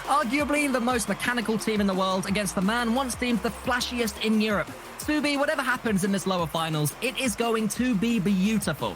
Arguably the most mechanical team in the world against the man once deemed the flashiest in Europe. Subi, whatever happens in this lower finals, it is going to be beautiful.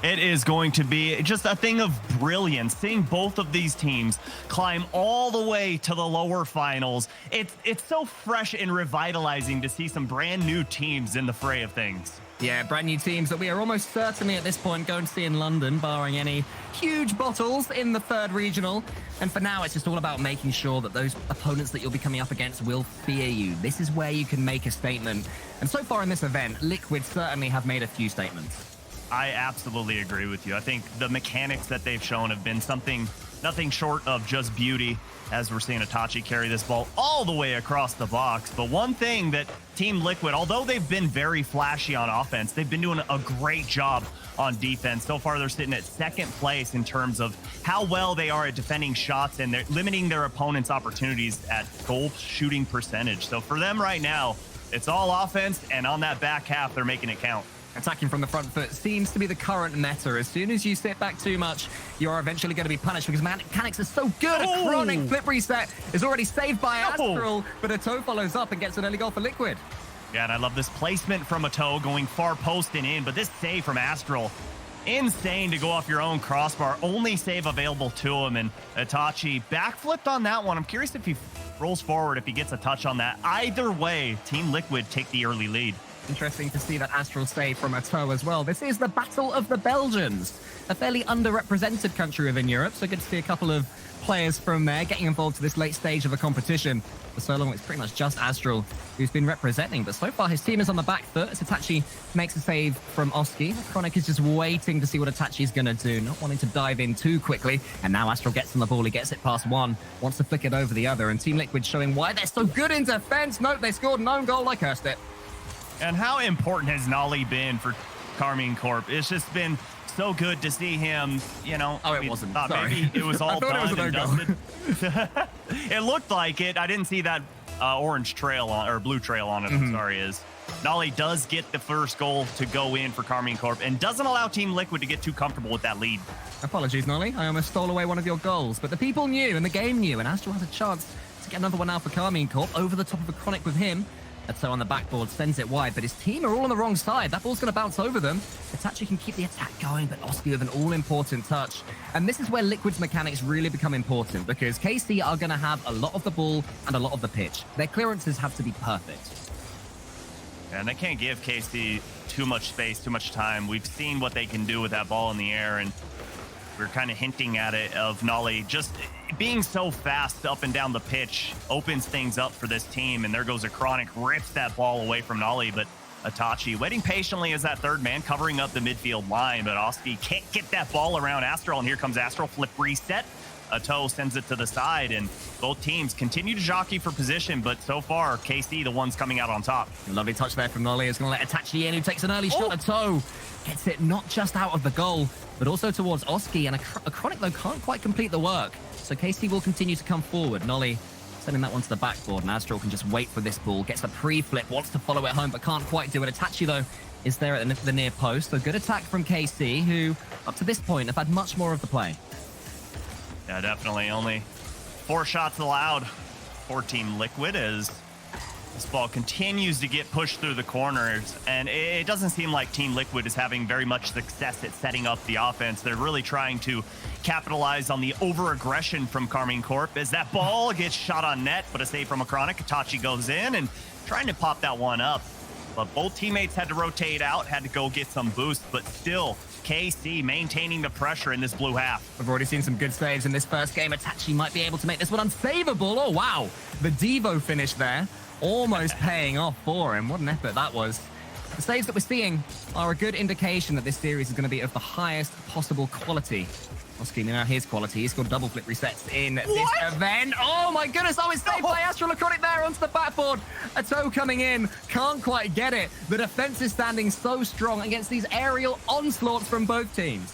It is going to be just a thing of brilliance, seeing both of these teams climb all the way to the lower finals. It's so fresh and revitalizing to see some brand new teams in the fray of things. Yeah, brand new teams that we are almost certainly at this point going to see in London, barring any huge bottles in the third regional. And for now, it's just all about making sure that those opponents that you'll be coming up against will fear you. This is where you can make a statement. And so far in this event, Liquid certainly have made a few statements. I absolutely agree with you. I think the mechanics that they've shown have been nothing short of just beauty, as we're seeing Itachi carry this ball all the way across the box. But one thing that Team Liquid, although they've been very flashy on offense, they've been doing a great job on defense. So far, they're sitting at second place in terms of how well they are at defending shots, and they're limiting their opponents' opportunities at goal shooting percentage. So for them right now, it's all offense, and on that back half, they're making it count. Attacking from the front foot seems to be the current meta. As soon as you sit back too much, you are eventually going to be punished because mechanics are so good. A chronic flip reset is already saved by Astral, but Ato follows up and gets an early goal for Liquid. Yeah, and I love this placement from Ato going far post and in, but this save from Astral, insane to go off your own crossbar. Only save available to him, and Itachi backflipped on that one. I'm curious if he rolls forward, if he gets a touch on that. Either way, Team Liquid take the early lead. Interesting to see that Astral save from Ato as well. This is the Battle of the Belgians, a fairly underrepresented country within Europe, so good to see a couple of players from there getting involved to this late stage of the competition. For so long, it's pretty much just Astral who's been representing, but so far his team is on the back foot as Itachi makes a save from Oski. Chronic is just waiting to see what Itachi's going to do, not wanting to dive in too quickly, and now Astral gets on the ball, he gets it past one, wants to flick it over the other, and Team Liquid showing why they're so good in defense. Nope, they scored an own goal, I cursed it. And how important has Nolly been for Karmine Corp? It's just been so good to see him, you know. Oh, it wasn't. Sorry. Maybe it was all done and dusted. It looked like it. I didn't see that orange trail on, or blue trail on it. I'm sorry, is. Nolly does get the first goal to go in for Karmine Corp and doesn't allow Team Liquid to get too comfortable with that lead. Apologies, Nolly. I almost stole away one of your goals, but the people knew and the game knew, and Astral has a chance to get another one out for Karmine Corp over the top of a Chronic with him. Ato on the backboard sends it wide, but his team are all on the wrong side. That ball's going to bounce over them. Itachi can keep the attack going, but Oski with an all-important touch. And this is where Liquid's mechanics really become important, because KC are going to have a lot of the ball and a lot of the pitch. Their clearances have to be perfect. And they can't give KC too much space, too much time. We've seen what they can do with that ball in the air, and we're kind of hinting at it of Nolly just being so fast up and down the pitch opens things up for this team, and there goes a Chronic, rips that ball away from Nolly, but Itachi waiting patiently as that third man covering up the midfield line, but Oski can't get that ball around Astral, and here comes Astral, flip reset. Ato sends it to the side, and both teams continue to jockey for position, but so far, KC, the ones coming out on top. Lovely touch there from Nolly. It's going to let Itachi in, who takes an early shot. Ato gets it not just out of the goal, but also towards Oski, and a Chronic, though, can't quite complete the work. So KC will continue to come forward. Nolly sending that one to the backboard, and Astral can just wait for this ball. Gets a pre-flip, wants to follow it home, but can't quite do it. Itachi, though, is there at the near post. So good attack from KC, who, up to this point, have had much more of the play. Yeah, definitely. Only 4 shots allowed for Team Liquid as this ball continues to get pushed through the corners, and it doesn't seem like Team Liquid is having very much success at setting up the offense. They're really trying to capitalize on the over-aggression from Karmine Corp as that ball gets shot on net, but a save from a Chronic. Itachi goes in and trying to pop that one up, but both teammates had to rotate out, had to go get some boost, but still KC maintaining the pressure in this blue half. We've already seen some good saves in this first game. Itachi might be able to make this one unsavable. Oh, wow. The Devo finish there, almost paying off for him. What an effort that was. The saves that we're seeing are a good indication that this series is going to be of the highest possible quality. Oski, now his quality. He scored double flip resets in this event. Oh my goodness, I was saved by Astral Chronic there onto the backboard. Ato coming in, can't quite get it. The defense is standing so strong against these aerial onslaughts from both teams.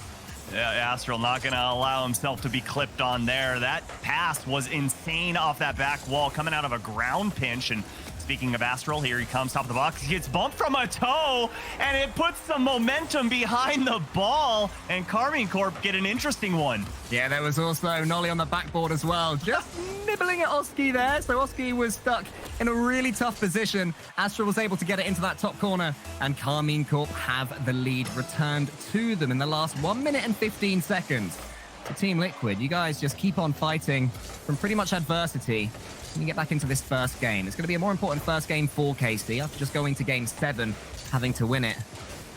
Yeah, Astral not going to allow himself to be clipped on there. That pass was insane off that back wall, coming out of a ground pinch, and speaking of Astral, here he comes, top of the box. He gets bumped from a toe, and it puts some momentum behind the ball, and Karmine Corp get an interesting one. Yeah, there was also Nolly on the backboard as well, just nibbling at Oski there. So Oski was stuck in a really tough position. Astral was able to get it into that top corner, and Karmine Corp have the lead returned to them in the last 1 minute and 15 seconds. So Team Liquid, you guys just keep on fighting from pretty much adversity. When you get back into this first game, it's going to be a more important first game for KC after just going to game 7, having to win it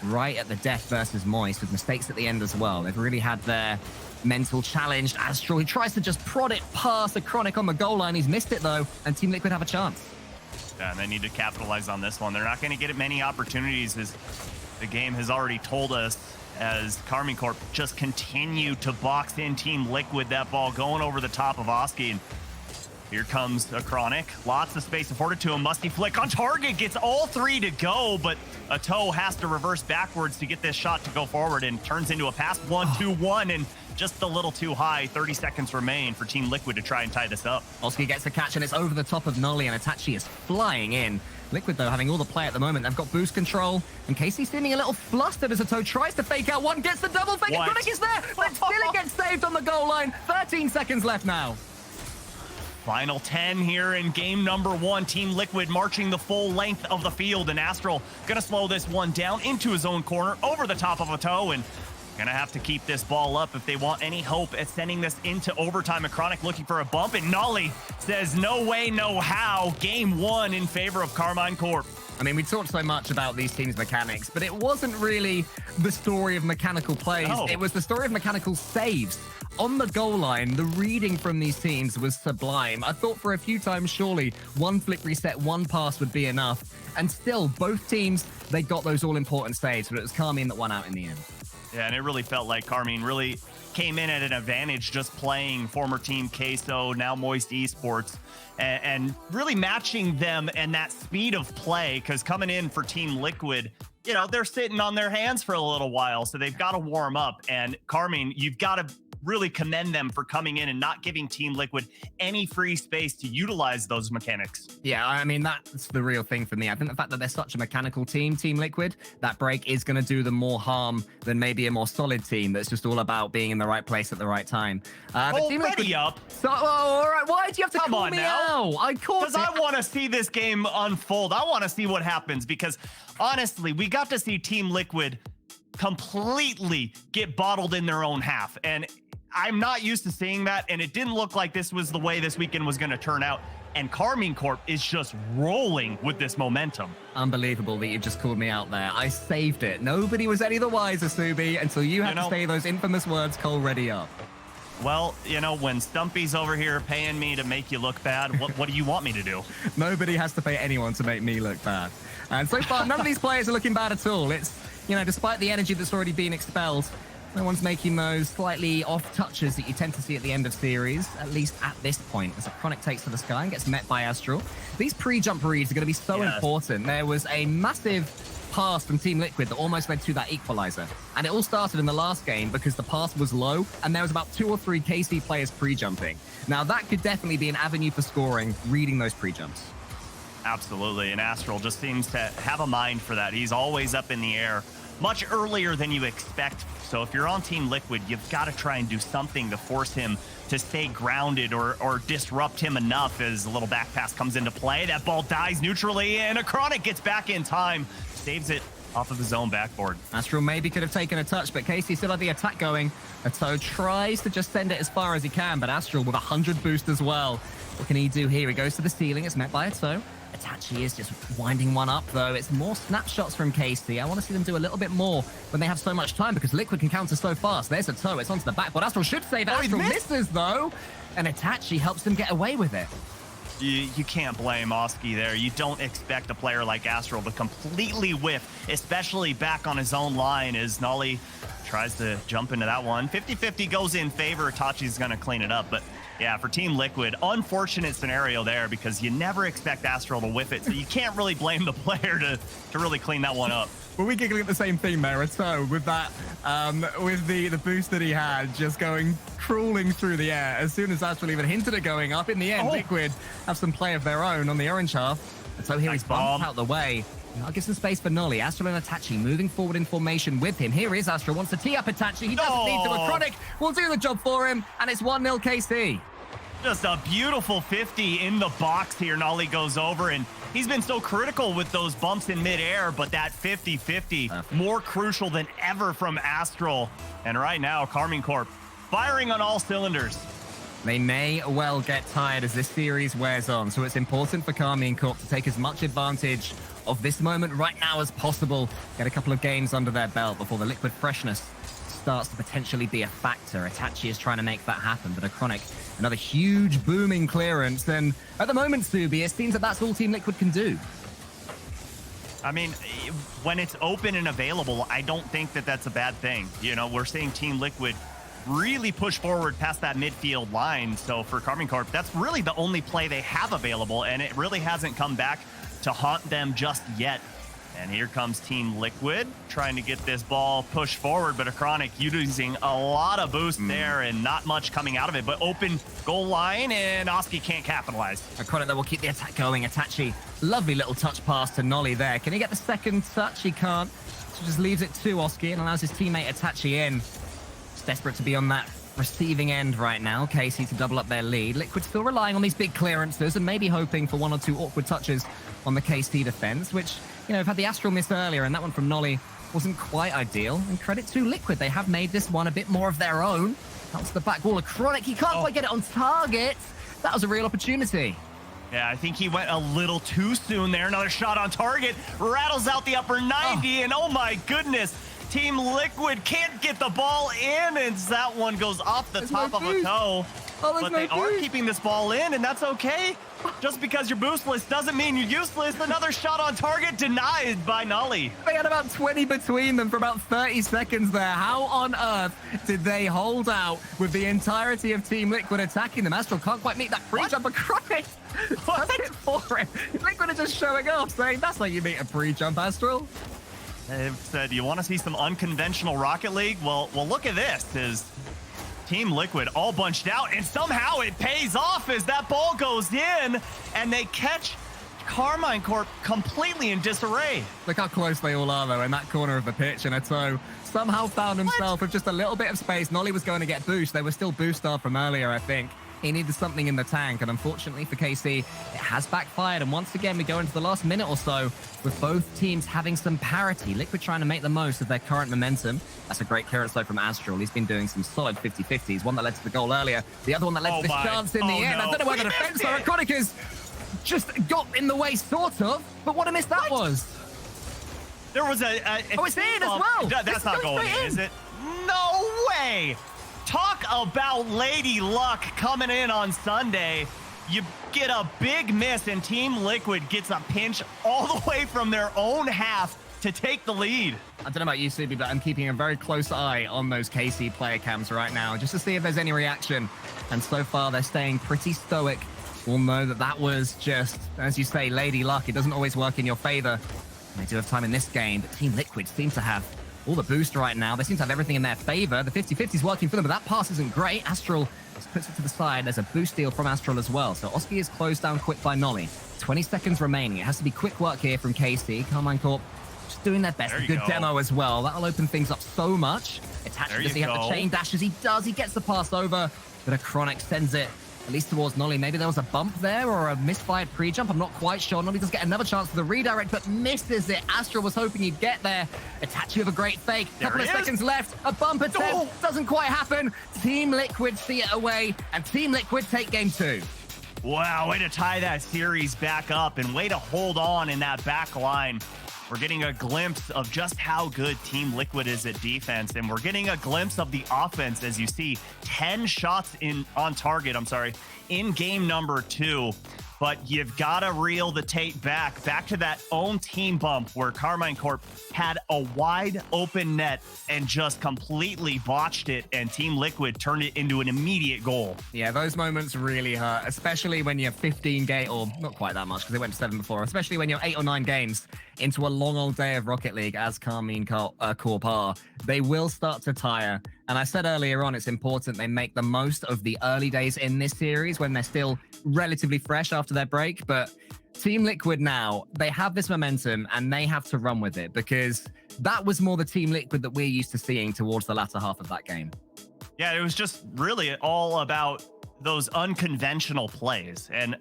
right at the death versus Moist with mistakes at the end as well. They've really had their mental challenge. Astral, he tries to just prod it past the Chronic on the goal line. He's missed it though, and Team Liquid have a chance. Yeah, and they need to capitalize on this one. They're not going to get many opportunities, as the game has already told us, as Karmine Corp just continue to box in Team Liquid. That ball going over the top of Oski. And here comes a Chronic. Lots of space afforded to him. Musty flick on target. Gets all 3 to go, but a toe has to reverse backwards to get this shot to go forward, and turns into a pass 1-2-1, and just a little too high. 30 seconds remain for Team Liquid to try and tie this up. Oski gets the catch, and it's over the top of Nolly, and Itachi is flying in. Liquid, though, having all the play at the moment. They've got boost control, and Casey seeming a little flustered as a toe tries to fake out one, gets the double fake, and Chronic is there, but still it gets saved on the goal line. 13 seconds left now. Final 10 here in game number 1. Team Liquid marching the full length of the field, and Astral gonna slow this one down into his own corner over the top of a toe, and gonna have to keep this ball up if they want any hope at sending this into overtime. Chronic looking for a bump, and Nolly says no way, no how. Game 1 in favor of Karmine Corp. I mean, we talked so much about these teams' mechanics, but it wasn't really the story of mechanical plays. No. It was the story of mechanical saves. On the goal line, the reading from these teams was sublime. I thought for a few times, surely, one flick reset, one pass would be enough. And still, both teams, they got those all-important saves, but it was Karmine that won out in the end. Yeah, and it really felt like Karmine really came in at an advantage just playing former Team Queso, now Moist Esports, and really matching them and that speed of play, because coming in for Team Liquid, you know, they're sitting on their hands for a little while, so they've got to warm up. And Karmine, you've got to really commend them for coming in and not giving Team Liquid any free space to utilize those mechanics. Yeah, I mean, that's the real thing for me. I think the fact that they're such a mechanical team, Team Liquid, that break is going to do them more harm than maybe a more solid team that's just all about being in the right place at the right time. But Team Liquid, up. So, all right, why do you have to Come call on me now. out? I caught it. Because I want to see this game unfold. I want to see what happens, because honestly, we got to see Team Liquid completely get bottled in their own half. And I'm not used to seeing that, and it didn't look like this was the way this weekend was going to turn out. And Karmine Corp is just rolling with this momentum. Unbelievable that you just called me out there. I saved it. Nobody was any the wiser, Subi, until you had to say those infamous words, Cole, ready up. Well, you know, when Stumpy's over here paying me to make you look bad, what do you want me to do? Nobody has to pay anyone to make me look bad. And so far, none of these players are looking bad at all. It's, you know, despite the energy that's already been expelled, no one's making those slightly off touches that you tend to see at the end of series, at least at this point, as a Chronic takes to the sky and gets met by Astral. These pre-jump reads are going to be so important. There was a massive pass from Team Liquid that almost led to that equalizer. And it all started in the last game because the pass was low, and there was about 2 or 3 KC players pre-jumping. Now, that could definitely be an avenue for scoring, reading those pre-jumps. Absolutely, and Astral just seems to have a mind for that. He's always up in the air much earlier than you expect. So if you're on Team Liquid, you've got to try and do something to force him to stay grounded or disrupt him enough as a little back pass comes into play. That ball dies neutrally, and a Chronic gets back in time, saves it off of his own backboard. Astral maybe could have taken a touch, but Casey still had the attack going. Ato tries to just send it as far as he can, but Astral with 100 boost as well. What can he do here? He goes to the ceiling. It's met by Ato. Itachi is just winding one up, though. It's more snapshots from Casey. I want to see them do a little bit more when they have so much time, because Liquid can counter so fast. There's a toe. It's onto the backboard. Astral should save it. Astral misses, though. And Itachi helps them get away with it. You can't blame Oski there. You don't expect a player like Astral to completely whiff, especially back on his own line as Nolly tries to jump into that one. 50-50 goes in favor. Itachi's going to clean it up, but yeah, for Team Liquid, unfortunate scenario there, because you never expect Astral to whiff it, so you can't really blame the player to really clean that one up. Were we giggling at the same thing there? So with that, with the boost that he had, just going crawling through the air, as soon as Astral even hinted at going up, in the end, Liquid have some play of their own on the orange half. And so here Nice he's bumped bomb. out the way. I'll give some space for Nolly. Astral and Itachi moving forward in formation with him. Here is Astral, wants to tee up Itachi. He doesn't need to. No. Achronic will do the job for him, and it's 1-0 KC. Just a beautiful 50 in the box here. Nolly goes over, and he's been so critical with those bumps in midair, but that 50-50, more crucial than ever from Astral. And right now, Karmine Corp firing on all cylinders. They may well get tired as this series wears on, so it's important for Karmine Corp to take as much advantage of this moment right now as possible. Get a couple of games under their belt before the liquid freshness starts to potentially be a factor. Itachi is trying to make that happen, but Achronic, another huge booming clearance. And at the moment, Subi, it seems that that's all Team Liquid can do. I mean, when it's open and available, I don't think that that's a bad thing. You know, we're seeing Team Liquid really push forward past that midfield line. So for Karmine Corp, that's really the only play they have available, and it really hasn't come back to haunt them just yet. And here comes Team Liquid trying to get this ball pushed forward, but Achronic using a lot of boost there and not much coming out of it, but open goal line, and Oski can't capitalize. Achronic that will keep the attack going. Itachi, lovely little touch pass to Nolly there. Can he get the second touch? He can't. So just leaves it to Oski and allows his teammate Itachi in. He's desperate to be on that receiving end right now. KC to double up their lead. Liquid still relying on these big clearances and maybe hoping for one or two awkward touches on the KC defense, which, you know, have had the Astral miss earlier, and that one from Nolly wasn't quite ideal. And credit to Liquid, they have made this one a bit more of their own. That's the back wall of Achronic. He can't quite get it on target. That was a real opportunity. Yeah, I think he went a little too soon there. Another shot on target, rattles out the upper 90, and oh my goodness, Team Liquid can't get the ball in, and that one goes off the top of a toe. But they are keeping this ball in, and that's okay. Just because you're boostless doesn't mean you're useless. Another shot on target denied by Nolly. They had about 20 between them for about 30 seconds there. How on earth did they hold out with the entirety of Team Liquid attacking them? Astral can't quite meet that pre-jump. Achronic does it for him. Liquid are just showing off, saying that's how you meet a pre-jump, Astral. They've said, you want to see some unconventional Rocket League? Well, look at this. Is Team Liquid all bunched out, and somehow it pays off as that ball goes in, and they catch Karmine Corp completely in disarray. Look how close they all are, though, in that corner of the pitch, and Ato somehow found himself with just a little bit of space. Nolly was going to get boost. They were still boost starved from earlier, I think. He needed something in the tank, and unfortunately for KC, it has backfired. And once again, we go into the last minute or so with both teams having some parity. Liquid trying to make the most of their current momentum. That's a great clearance, though, from Astral. He's been doing some solid 50-50s. One that led to the goal earlier, the other one that led to this chance in the end. No. I don't know where the defense are. Achronic has just got in the way, sort of, but what a miss that was. There was a it's in as well. That's not going in, is it? No way. Talk about Lady Luck coming in on Sunday. You get a big miss, and Team Liquid gets a pinch all the way from their own half to take the lead. I don't know about you, Subi, but I'm keeping a very close eye on those KC player cams right now just to see if there's any reaction. And so far, they're staying pretty stoic. We'll know that that was just, as you say, Lady Luck. It doesn't always work in your favor. They do have time in this game, but Team Liquid seems to have all the boost right now. They seem to have everything in their favor. The 50-50 is working for them, but that pass isn't great. Astral just puts it to the side. There's a boost deal from Astral as well. So Oski is closed down quick by Nolly. 20 seconds remaining. It has to be quick work here from KC. Karmine Corp just doing their best. A good demo as well. That'll open things up so much. Itachi, does he have the chain dashes? He does. He gets the pass over, but Achronic sends it at least towards Nolly. Maybe there was a bump there or a misfired pre-jump. I'm not quite sure. Nolly does get another chance for the redirect, but misses it. Astral was hoping he'd get there. Itachi with a great fake. Couple of seconds left. A bump attempt. Doesn't quite happen. Team Liquid see it away, and Team Liquid take game 2. Wow, way to tie that series back up and way to hold on in that back line. We're getting a glimpse of just how good Team Liquid is at defense, and we're getting a glimpse of the offense as you see 10 shots on target, in game number 2. But you've got to reel the tape back to that own team bump where Karmine Corp had a wide open net and just completely botched it, and Team Liquid turned it into an immediate goal. Yeah, those moments really hurt, especially when you're 15 games, or not quite that much because they went to 7 before, especially when you're 8 or 9 games into a long old day of Rocket League as Karmine Corp are. They will start to tire. And I said earlier on, it's important they make the most of the early days in this series when they're still relatively fresh after their break. But Team Liquid now, they have this momentum and they have to run with it, because that was more the Team Liquid that we're used to seeing towards the latter half of that game. Yeah, it was just really all about those unconventional plays. And,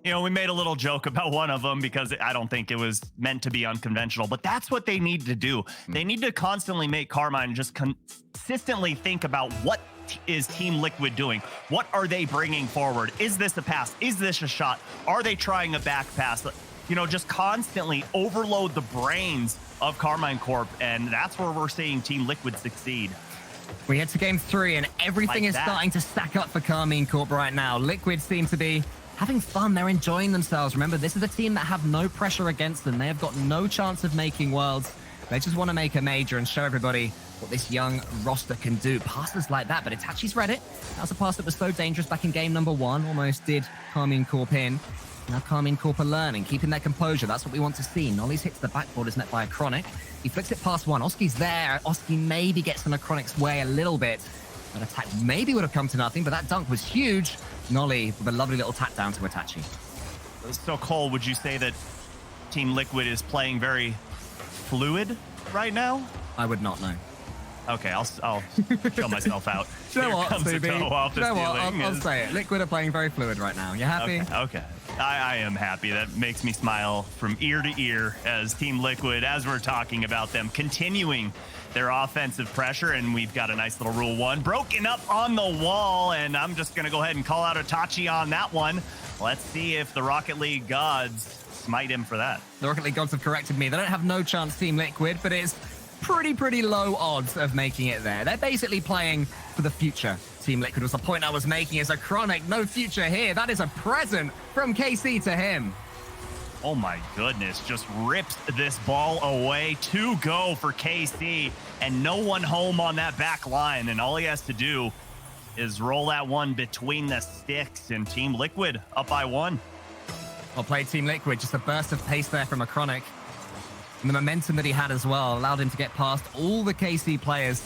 you know, we made a little joke about one of them because I don't think it was meant to be unconventional, but that's what they need to do. They need to constantly make Karmine just consistently think about what is Team Liquid doing? What are they bringing forward? Is this a pass? Is this a shot? Are they trying a back pass? You know, just constantly overload the brains of Karmine Corp, and that's where we're seeing Team Liquid succeed. We head to game 3, and everything is starting to stack up for Karmine Corp right now. Liquid seem to be having fun. They're enjoying themselves. Remember, this is a team that have no pressure against them. They have got no chance of making Worlds. They just want to make a major and show everybody what this young roster can do. Passes like that, but Itachi's read it. That was a pass that was so dangerous back in game number 1. Almost did Karmine Corp in. Now Karmine Corp are learning, keeping their composure. That's what we want to see. Nolly's hits the backboard, is met by a Chronic. He flicks it past one. Oski's there. Oski maybe gets in the Chronic's way a little bit. That attack maybe would have come to nothing, but that dunk was huge. Nolly with a lovely little tap down to Itachi. So, Cole, would you say that Team Liquid is playing very fluid right now? I would not know. Okay, I'll show myself out. You know what, Stevie? You know what? I'll say it. Liquid are playing very fluid right now. You happy? Okay. I am happy. That makes me smile from ear to ear as Team Liquid, as we're talking about them, continuing their offensive pressure. And we've got a nice little Rule 1 broken up on the wall. And I'm just going to go ahead and call out Itachi on that one. Let's see if the Rocket League gods smite him for that. The Rocket League gods have corrected me. They don't have no chance, Team Liquid, but it's pretty low odds of making it there. They're basically playing for the future. Team Liquid was the point I was making. As a Chronic, no future here. That is a present from KC to him. Oh my goodness, just rips this ball away. 2 go for KC, and no one home on that back line. And all he has to do is roll that one between the sticks, and Team Liquid up by 1. Well played, Team Liquid. Just a burst of pace there from a Chronic. And the momentum that he had as well allowed him to get past all the KC players.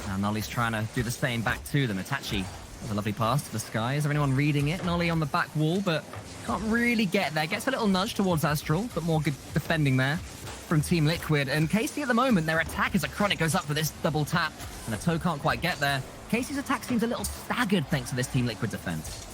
Now Nolly's trying to do the same back to them. Itachi has a lovely pass to the sky. Is there anyone reading it? Nolly on the back wall, but can't really get there. Gets a little nudge towards Astral, but more good defending there from Team Liquid. And KC at the moment, their attack as a Chronic goes up for this double tap, and a toe can't quite get there. KC's attack seems a little staggered thanks to this Team Liquid defense.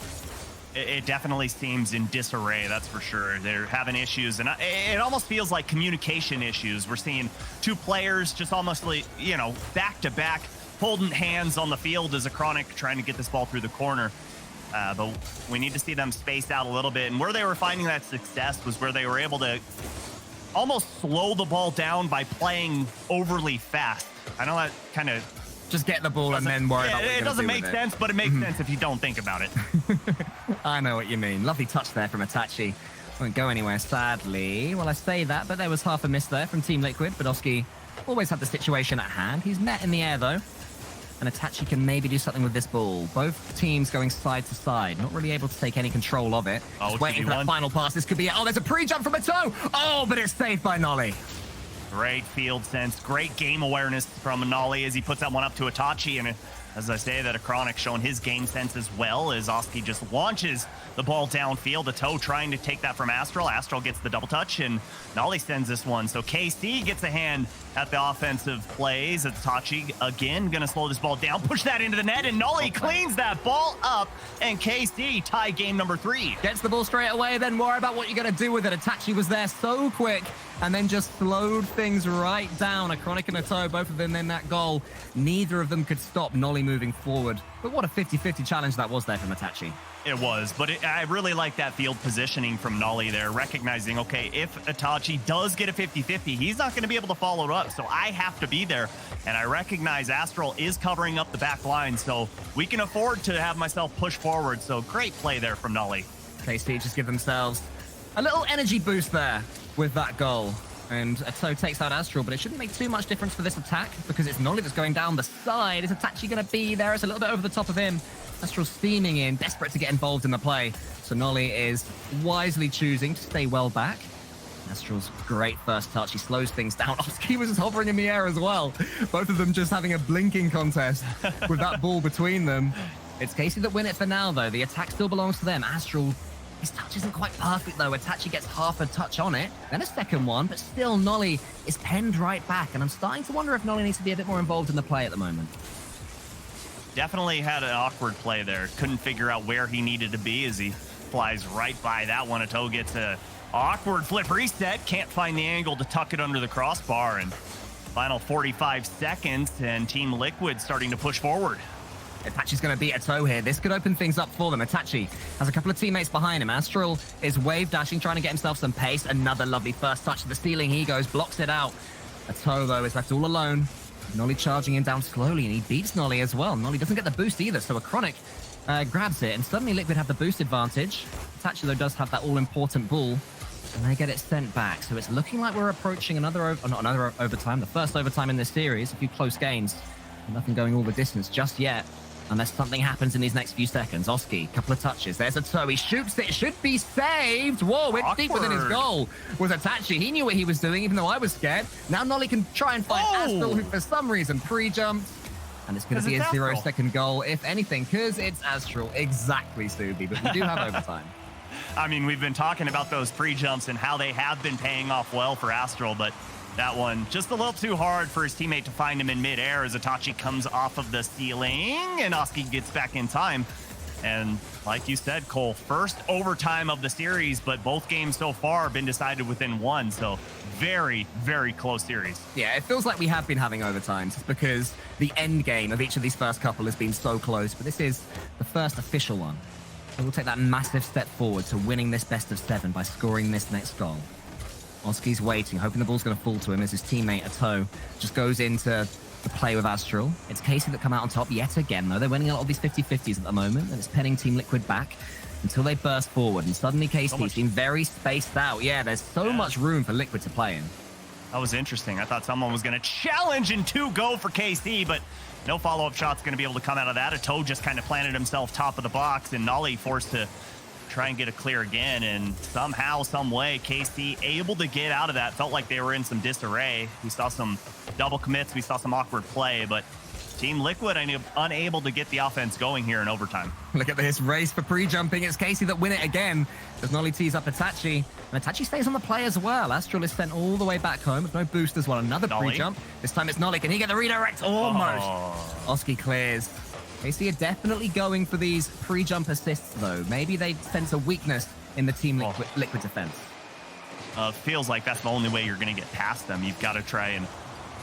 It definitely seems in disarray, that's for sure. They're having issues, and it almost feels like communication issues. We're seeing 2 players just almost like, you know, back to back, holding hands on the field as a Chronic trying to get this ball through the corner. But we need to see them space out a little bit. And where they were finding that success was where they were able to almost slow the ball down by playing overly fast. I know that kind of... Just get the ball and then worry about what you're it doesn't make sense, but it makes sense if you don't think about it. I know what you mean. Lovely touch there from Itachi. Won't go anywhere, sadly. Well, I say that, but there was half a miss there from Team Liquid. Badowski always had the situation at hand. He's met in the air, though. And Itachi can maybe do something with this ball. Both teams going side to side. Not really able to take any control of it. Just waiting for that final pass. This could be it. Oh, there's a pre-jump from a toe. Oh, but it's saved by Nolly. Great field sense, great game awareness from Nolly as he puts that one up to Itachi. And as I say, that a Chronic showing his game sense as well as Oski just launches the ball downfield. The toe trying to take that from Astral. Astral gets the double touch, and Nolly sends this one. So KC gets a hand at the offensive plays. Itachi again going to slow this ball down, push that into the net, and Nolly cleans that ball up, and KC tie game number 3. Gets the ball straight away, then worry about what you're going to do with it. Itachi was there so quick, and then just slowed things right down. A Chronic and a toe, both of them in that goal. Neither of them could stop Nolly moving forward. But what a 50-50 challenge that was there from Itachi. It was, but I really like that field positioning from Nolly there, recognizing, okay, if Itachi does get a 50-50, he's not going to be able to follow it up, so I have to be there. And I recognize Astral is covering up the back line, so we can afford to have myself push forward. So great play there from Nolly. KC just give themselves a little energy boost there with that goal. And a toe takes out Astral, but it shouldn't make too much difference for this attack because it's Nolly that's going down the side. Is Itachi going to be there? It's a little bit over the top of him. Astral steaming in, desperate to get involved in the play. So Nolly is wisely choosing to stay well back. Astral's great first touch. He slows things down. Oski was just hovering in the air as well. Both of them just having a blinking contest with that ball between them. It's KC that win it for now, though. The attack still belongs to them. Astral His touch isn't quite perfect, though. Itachi gets half a touch on it, then a second one, but still Nolly is penned right back, and I'm starting to wonder if Nolly needs to be a bit more involved in the play at the moment. Definitely had an awkward play there. Couldn't figure out where he needed to be as he flies right by that one. Ito gets a awkward flip reset. Can't find the angle to tuck it under the crossbar. And final 45 seconds, and Team Liquid starting to push forward. Itachi's going to beat Ito here. This could open things up for them. Itachi has a couple of teammates behind him. Astral is wave dashing, trying to get himself some pace. Another lovely first touch to the ceiling. He goes, blocks it out. Ito, though, is left all alone. Nolly charging him down slowly, and he beats Nolly as well. Nolly doesn't get the boost either, so a Chronic grabs it, and suddenly Liquid have the boost advantage. Itachi, though, does have that all-important bull, and they get it sent back. So it's looking like we're approaching another overtime, the first overtime in this series. A few close games, but nothing going all the distance just yet, unless something happens in these next few seconds. Oski, couple of touches. There's a toe. He shoots it. It should be saved. Whoa, it's deep within his goal. Was Itachi. He knew what he was doing, even though I was scared. Now Nolly can try and find Astral, who for some reason pre-jumped. And it's going to be a 0-second goal, if anything, because it's Astral. Exactly, Subi. But we do have overtime. I mean, we've been talking about those pre-jumps and how they have been paying off well for Astral, but that one just a little too hard for his teammate to find him in midair as Itachi comes off of the ceiling and Oski gets back in time. And like you said, Cole, first overtime of the series, but both games so far have been decided within one. So very, very close series. Yeah, it feels like we have been having overtimes because the end game of each of these first couple has been so close, but this is the first official one. So we'll take that massive step forward to winning this best of 7 by scoring this next goal. Oski's waiting, hoping the ball's going to fall to him as his teammate, Ito, just goes into the play with Astral. It's Casey that come out on top yet again, though. They're winning a lot of these 50-50s at the moment, and it's penning Team Liquid back until they burst forward. And suddenly Casey seems very spaced out. Yeah, there's so much room for Liquid to play in. That was interesting. I thought someone was going to challenge and 2 go for KC, but no follow-up shot's going to be able to come out of that. Ito just kind of planted himself top of the box, and Nolly forced to try and get a clear again, and somehow, some way, KC able to get out of that. Felt like they were in some disarray. We saw some double commits, we saw some awkward play, but Team Liquid unable to get the offense going here in overtime. Look at this race for pre-jumping. It's Casey that win it again as Nolly tees up Itachi. And Itachi stays on the play as well. Astral is sent all the way back home with no boost as well. Another pre-jump. This time it's Nolly. Can he get the redirect? Almost. Oski clears. Casey are definitely going for these pre-jump assists, though. Maybe they sense a weakness in the Team Liquid defense. Feels like that's the only way you're going to get past them. You've got to try and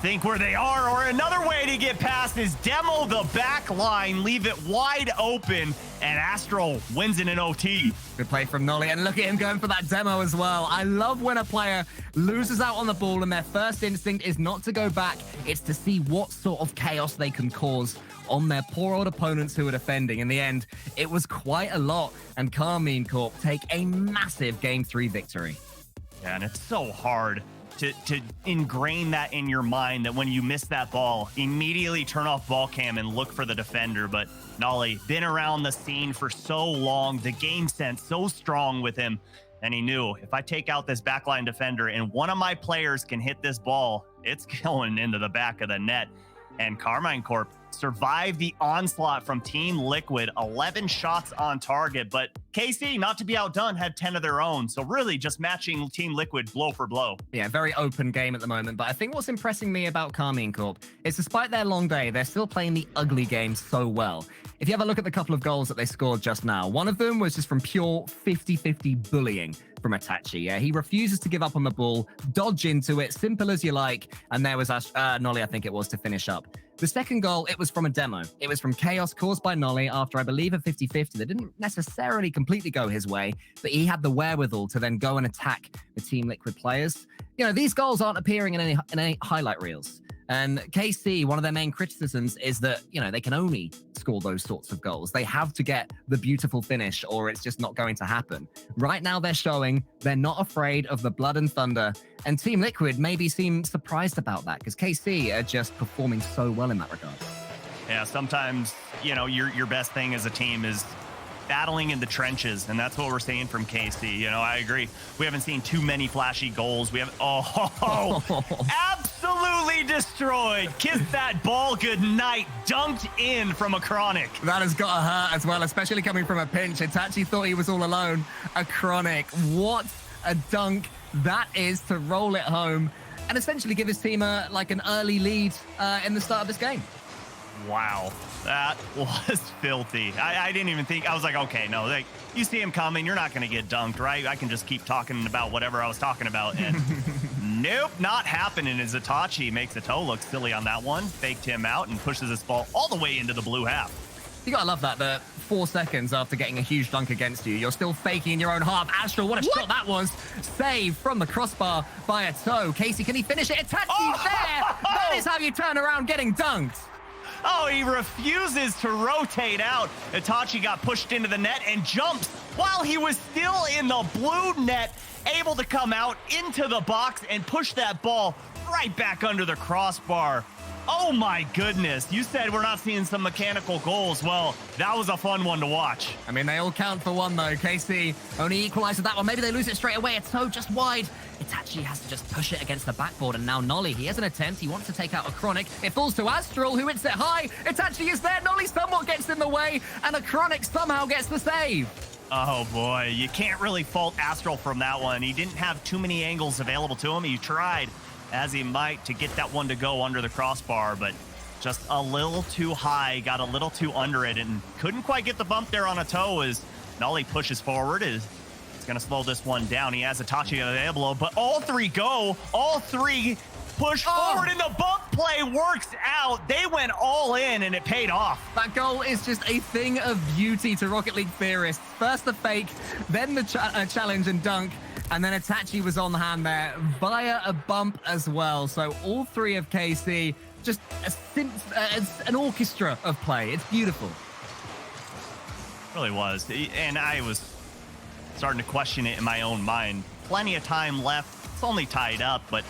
think where they are, or another way to get past is demo the back line, leave it wide open, and Astral wins in an OT. Good play from Nolly, and look at him going for that demo as well. I love when a player loses out on the ball and their first instinct is not to go back, it's to see what sort of chaos they can cause on their poor old opponents who are defending. In the end, it was quite a lot, and Karmine Corp take a massive Game 3 victory. Yeah, and it's so hard to ingrain that in your mind that when you miss that ball, immediately turn off ball cam and look for the defender. But Nolly, been around the scene for so long, the game sense so strong with him, and he knew, if I take out this backline defender and one of my players can hit this ball, it's going into the back of the net. And Karmine Corp survived the onslaught from Team Liquid, 11 shots on target, but KC, not to be outdone, had 10 of their own. So really just matching Team Liquid blow for blow. Yeah, very open game at the moment, but I think what's impressing me about Karmine Corp is despite their long day, they're still playing the ugly game so well. If you have a look at the couple of goals that they scored just now, one of them was just from pure 50-50 bullying from Itachi. Yeah, he refuses to give up on the ball, dodge into it, simple as you like, and there was Nolly, I think it was, to finish up. The second goal, it was from a demo. It was from chaos caused by Nolly after, I believe, a 50-50 that didn't necessarily completely go his way, but he had the wherewithal to then go and attack the Team Liquid players. You know, these goals aren't appearing in any highlight reels. And KC, one of their main criticisms is that, you know, they can only score those sorts of goals. They have to get the beautiful finish or it's just not going to happen. Right now, they're showing they're not afraid of the blood and thunder. And Team Liquid maybe seem surprised about that because KC are just performing so well in that regard. Yeah, sometimes, you know, your best thing as a team is battling in the trenches, and that's what we're seeing from KC. You know, I agree. We haven't seen too many flashy goals. We have absolutely Absolutely destroyed. Kiss that ball goodnight. Dunked in from a Chronic. That has got to hurt as well, especially coming from a pinch. Itachi thought he was all alone. A Chronic. What a dunk that is to roll it home and essentially give his team like an early lead in the start of this game. Wow, that was filthy. I didn't even think. I was like, okay, no, like, you see him coming, you're not going to get dunked, right? I can just keep talking about whatever I was talking about. And nope, not happening as Itachi makes the toe look silly on that one. Faked him out and pushes this ball all the way into the blue half. You got to love that 4 seconds after getting a huge dunk against you, you're still faking in your own half. Astral, what a shot that was. Saved from the crossbar by a toe. Casey, can he finish it? Itachi's there. That is how you turn around getting dunked. Oh, he refuses to rotate out. Itachi got pushed into the net and jumps while he was still in the blue net, able to come out into the box and push that ball right back under the crossbar. Oh my goodness. You said we're not seeing some mechanical goals. Well, that was a fun one to watch. I mean, they all count for one, though. KC only equalized that one. Maybe they lose it straight away. It's so just wide. Itachi has to just push it against the backboard, and now Nolly, he has an attempt. He wants to take out a Chronic. It falls to Astral, who hits it high. Itachi is there. Nolly somewhat gets in the way, and a Chronic somehow gets the save. Oh boy, you can't really fault Astral from that one. He didn't have too many angles available to him. He tried as he might to get that one to go under the crossbar, but just a little too high, got a little too under it, and couldn't quite get the bump there on a toe as Nolly pushes forward. It's going to slow this one down. He has Itachi available, but all three go. All three push forward, and the bump play works out. They went all in, and it paid off. That goal is just a thing of beauty to Rocket League theorists. First the fake, then the challenge and dunk, and then Itachi was on hand there via a bump as well. So all three of KC, just an orchestra of play. It's beautiful. It really was. And I was starting to question it in my own mind. Plenty of time left. It's only tied up, but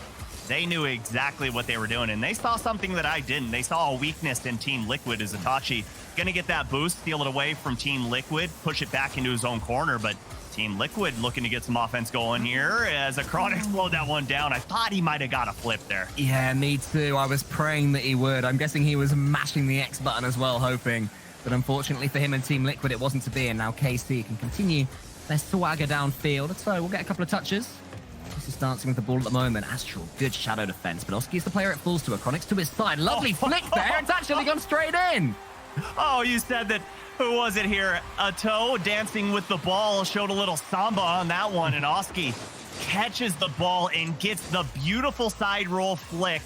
they knew exactly what they were doing, and they saw something that I didn't. They saw a weakness in Team Liquid as Itachi going to get that boost, steal it away from Team Liquid, push it back into his own corner, but Team Liquid looking to get some offense going here as a Chronic slowed that one down. I thought he might have got a flip there. Yeah, me too. I was praying that he would. I'm guessing he was mashing the X button as well, hoping. But unfortunately for him and Team Liquid, it wasn't to be, and now KC can continue their swagger downfield. So we'll get a couple of touches. This is dancing with the ball at the moment. Astral, good shadow defense, but Oski's the player it falls to. Chronic's to his side. Lovely flick there. It's actually gone straight in. Oh, you said that. Who was it here? A toe dancing with the ball, showed a little samba on that one, and Oski catches the ball and gets the beautiful side roll flick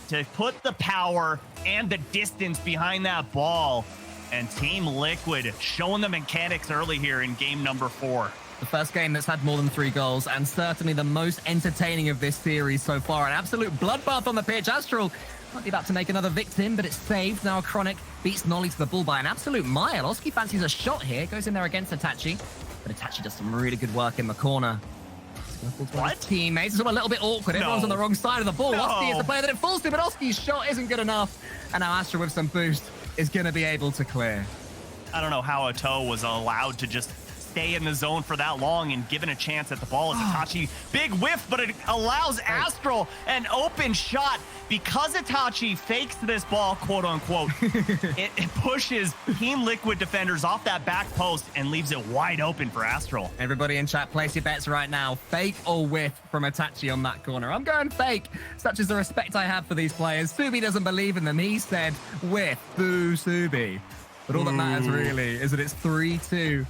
to put the power and the distance behind that ball. And Team Liquid showing the mechanics early here in game number 4. The first game that's had more than 3 goals, and certainly the most entertaining of this series so far. An absolute bloodbath on the pitch. Astral might be about to make another victim, but it's saved. Now Chronic beats Nolly to the ball by an absolute mile. Oski fancies a shot here. Goes in there against Itachi, but Itachi does some really good work in the corner. What? Teammates. It's all a little bit awkward. Everyone's on the wrong side of the ball. Oski is the player that it falls to, but Oski's shot isn't good enough. And now Astral with some boost is going to be able to clear. I don't know how a toe was allowed to just stay in the zone for that long and given a chance at the ball as Itachi. Big whiff, but it allows Astral an open shot. Because Itachi fakes this ball, quote unquote, it pushes Team Liquid defenders off that back post and leaves it wide open for Astral. Everybody in chat, place your bets right now. Fake or whiff from Itachi on that corner? I'm going fake. Such is the respect I have for these players. Subi doesn't believe in them. He said whiff. Boo, Subi. But all that matters really is that it's 3-2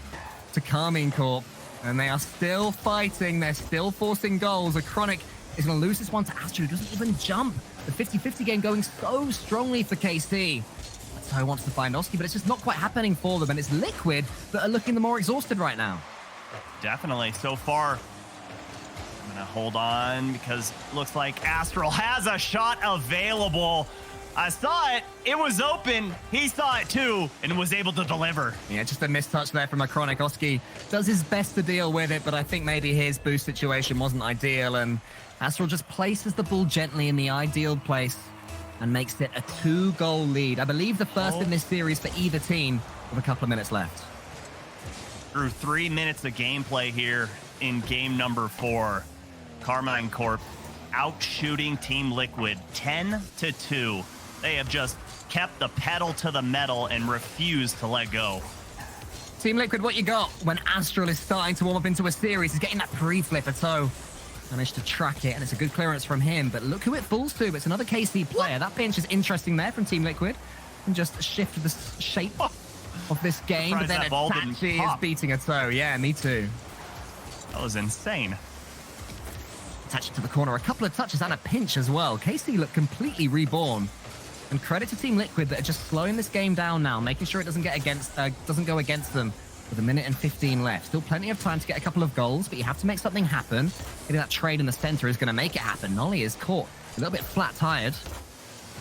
to Karmine Corp, and they are still fighting. They're still forcing goals. A Chronic is going to lose this one to Astro, who doesn't even jump. The 50-50 game going so strongly for KC. That's how he wants to find Oski, but it's just not quite happening for them, and it's Liquid that are looking the more exhausted right now. Definitely. So far, I'm going to hold on because it looks like Astral has a shot available. I saw it. It was open. He saw it too and was able to deliver. Yeah, just a missed touch there from a Chronic. Oski does his best to deal with it, but I think maybe his boost situation wasn't ideal, and Astral just places the ball gently in the ideal place and makes it a 2-goal lead. I believe the first in this series for either team with a couple of minutes left. Through 3 minutes of gameplay here in game number 4, Karmine Corp out shooting Team Liquid 10-2. They have just kept the pedal to the metal and refused to let go. Team Liquid, what you got when Astral is starting to warm up into a series? He's getting that pre-flip at toe. Managed to track it, and it's a good clearance from him, but look who it falls to. It's another KC player. That pinch is interesting there from Team Liquid. And just shift the shape of this game, but then Itachi is beating a toe. Yeah, me too. That was insane. Attach it to the corner, a couple of touches and a pinch as well. KC looked completely reborn. And credit to Team Liquid that are just slowing this game down now, making sure it doesn't go against them with 1 minute and 15 left. Still plenty of time to get a couple of goals, but you have to make something happen. Getting that trade in the center is going to make it happen. Nolly is caught a little bit flat-tired.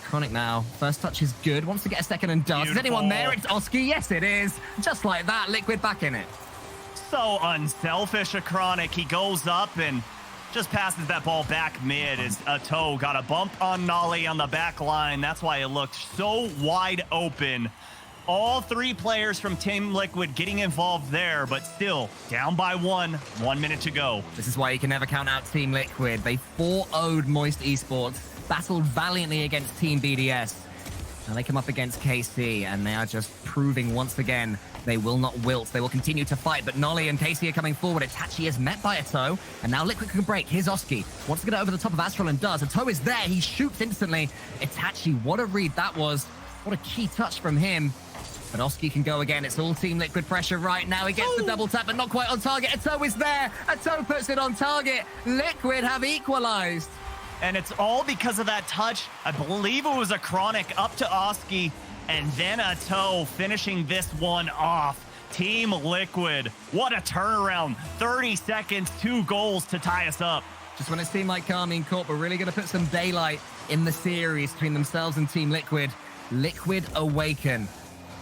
Chronic now. First touch is good. Wants to get a second and does. Is anyone there? It's Oski. Yes, it is. Just like that, Liquid back in it. So unselfish, a Chronic. He goes up and just passes that ball back mid as a toe got a bump on Nolly on the back line. That's why it looked so wide open. All three players from Team Liquid getting involved there, but still down by 1 minute to go. This is why you can never count out Team Liquid. They 4-0'd Moist Esports, battled valiantly against Team BDS. Now they come up against KC, and they are just proving once again they will not wilt. They will continue to fight, but Nolly and KC are coming forward. Itachi is met by a toe, and now Liquid can break. Here's Oski. Wants to get over the top of Astral and does. A toe is there. He shoots instantly. Itachi, what a read that was. What a key touch from him. But Oski can go again. It's all Team Liquid pressure right now. He gets the double tap, but not quite on target. A toe is there. A toe puts it on target. Liquid have equalized. And it's all because of that touch. I believe it was a Chronic up to Oski, and then a toe finishing this one off. Team Liquid, what a turnaround. 30 seconds, 2 goals to tie us up. Just when it seemed like Karmine Corp were really going to put some daylight in the series between themselves and Team Liquid. Liquid awaken.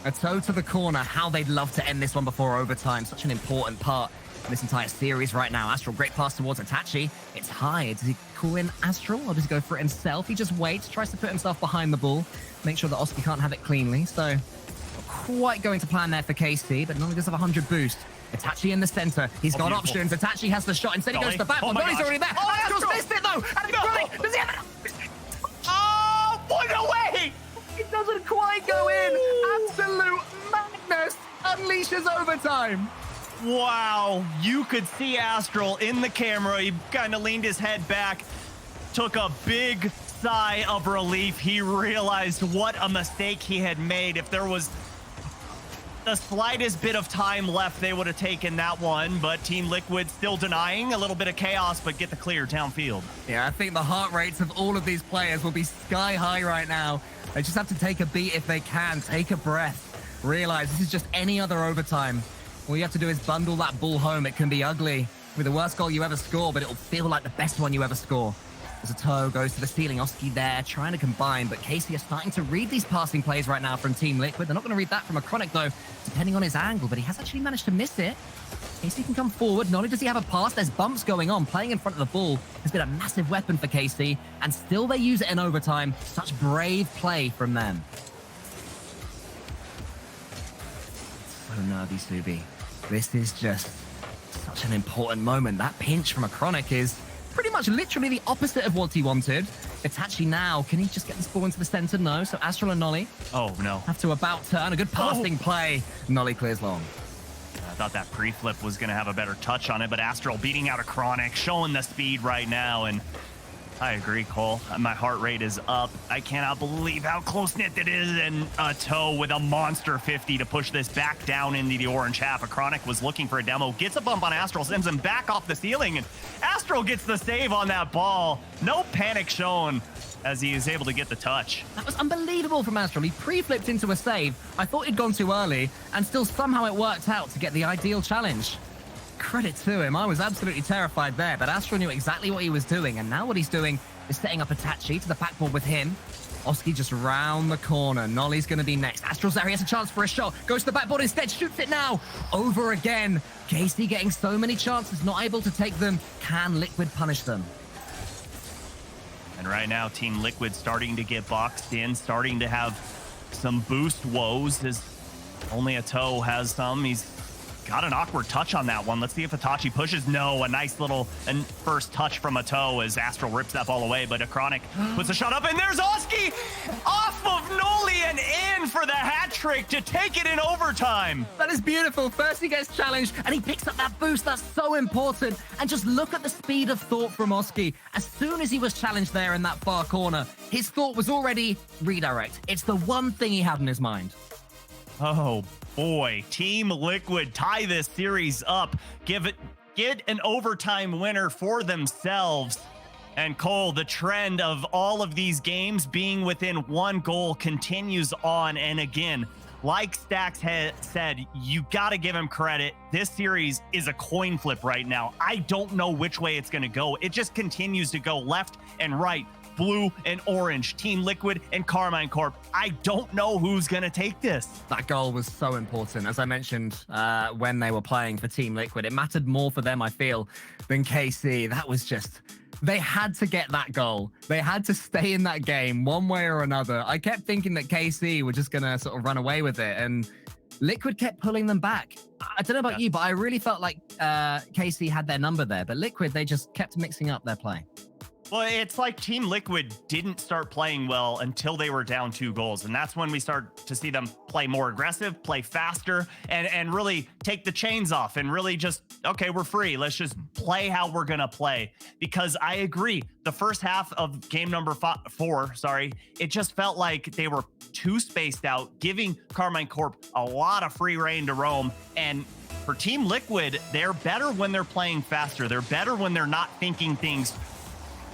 A toe to the corner. How they'd love to end this one before overtime. Such an important part in this entire series right now. Astral, great pass towards Itachi. It's high. Does he call in Astral or does he go for it himself? He just waits, tries to put himself behind the ball, make sure that Oski can't have it cleanly. So, not quite going to plan there for KC, but Nolly does have 100 boost. Itachi in the center. He's got options. Itachi has the shot. Instead, he goes to the back. Oh, Nolly's already there. Oh, Astral's missed it, though. And it's does he have it? Oh, point away! It doesn't quite go in. Absolute madness unleashes overtime. Wow, you could see Astral in the camera. He kind of leaned his head back, took a big sigh of relief. He realized what a mistake he had made. If there was the slightest bit of time left, they would have taken that one, but Team Liquid still denying a little bit of chaos, but get the clear downfield. Yeah, I think the heart rates of all of these players will be sky high right now. They just have to take a beat if they can, take a breath, realize this is just any other overtime. All you have to do is bundle that ball home. It can be ugly. With the worst goal you ever score, but it'll feel like the best one you ever score. As a toe goes to the ceiling, Oski there, trying to combine, but KC are starting to read these passing plays right now from Team Liquid. They're not going to read that from a Chronic, though, depending on his angle, but he has actually managed to miss it. KC can come forward. Not only does he have a pass, there's bumps going on. Playing in front of the ball has been a massive weapon for KC, and still they use it in overtime. Such brave play from them. So nervy, Subi. This is just such an important moment. That pinch from a Chronic is pretty much literally the opposite of what he wanted. Itachi now, can he just get this ball into the center? No. So Astral and Nolly have to about turn. A good passing play. Nolly clears long. I thought that pre-flip was going to have a better touch on it, but Astral beating out a Chronic, showing the speed right now, and I agree, Cole. My heart rate is up. I cannot believe how close-knit it is, and a toe with a monster 50 to push this back down into the orange half. A Chronic was looking for a demo, gets a bump on Astral, sends him back off the ceiling, and Astral gets the save on that ball. No panic shown as he is able to get the touch. That was unbelievable from Astral. He pre-flipped into a save. I thought he'd gone too early, and still somehow it worked out to get the ideal challenge. Credit to him. I was absolutely terrified there, but Astral knew exactly what he was doing, and now what he's doing is setting up Itachi to the backboard with him. Oski just round the corner. Nolly's going to be next. Astral's there. He has a chance for a shot. Goes to the backboard instead. Shoots it now. Over again. KC getting so many chances, not able to take them. Can Liquid punish them? And right now, Team Liquid starting to get boxed in, starting to have some boost woes as only a toe has some. He's got an awkward touch on that one. Let's see if Itachi pushes. No, a nice little first touch from a toe as Astral rips that ball away, but Acronic puts a shot up, and there's Oski off of Noli and in for the hat trick to take it in overtime. That is beautiful. First he gets challenged, and he picks up that boost. That's so important. And just look at the speed of thought from Oski. As soon as he was challenged there in that far corner, his thought was already redirect. It's the one thing he had in his mind. Oh boy, Team Liquid tie this series up, get an overtime winner for themselves. And Cole, the trend of all of these games being within one goal continues on. And again, like Stacks said, you got to give him credit. This series is a coin flip right now. I don't know which way it's going to go. It just continues to go left and right. Blue and orange, Team Liquid and Karmine Corp. I don't know who's going to take this. That goal was so important. As I mentioned, when they were playing for Team Liquid, it mattered more for them, I feel, than KC. That was just... They had to get that goal. They had to stay in that game one way or another. I kept thinking that KC were just going to sort of run away with it, and Liquid kept pulling them back. I don't know about you, but I really felt like KC had their number there. But Liquid, they just kept mixing up their play. Well, it's like Team Liquid didn't start playing well until they were down 2 goals. And that's when we start to see them play more aggressive, play faster, and really take the chains off and really just, okay, we're free. Let's just play how we're going to play. Because I agree, the first half of game number 4, it just felt like they were too spaced out, giving Karmine Corp a lot of free reign to roam. And for Team Liquid, they're better when they're playing faster. They're better when they're not thinking things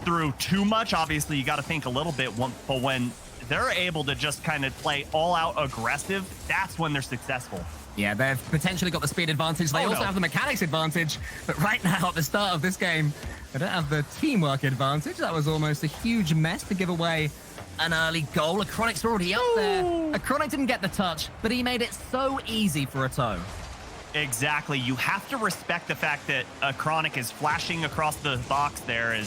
through too much. Obviously, you got to think a little bit, but when they're able to just kind of play all out aggressive, that's when they're successful. Yeah, they've potentially got the speed advantage. They also have the mechanics advantage. But right now, at the start of this game, they don't have the teamwork advantage. That was almost a huge mess to give away an early goal. Acronic's already up there. Acronic didn't get the touch, but he made it so easy for a toe. Exactly. You have to respect the fact that Acronic is flashing across the box there.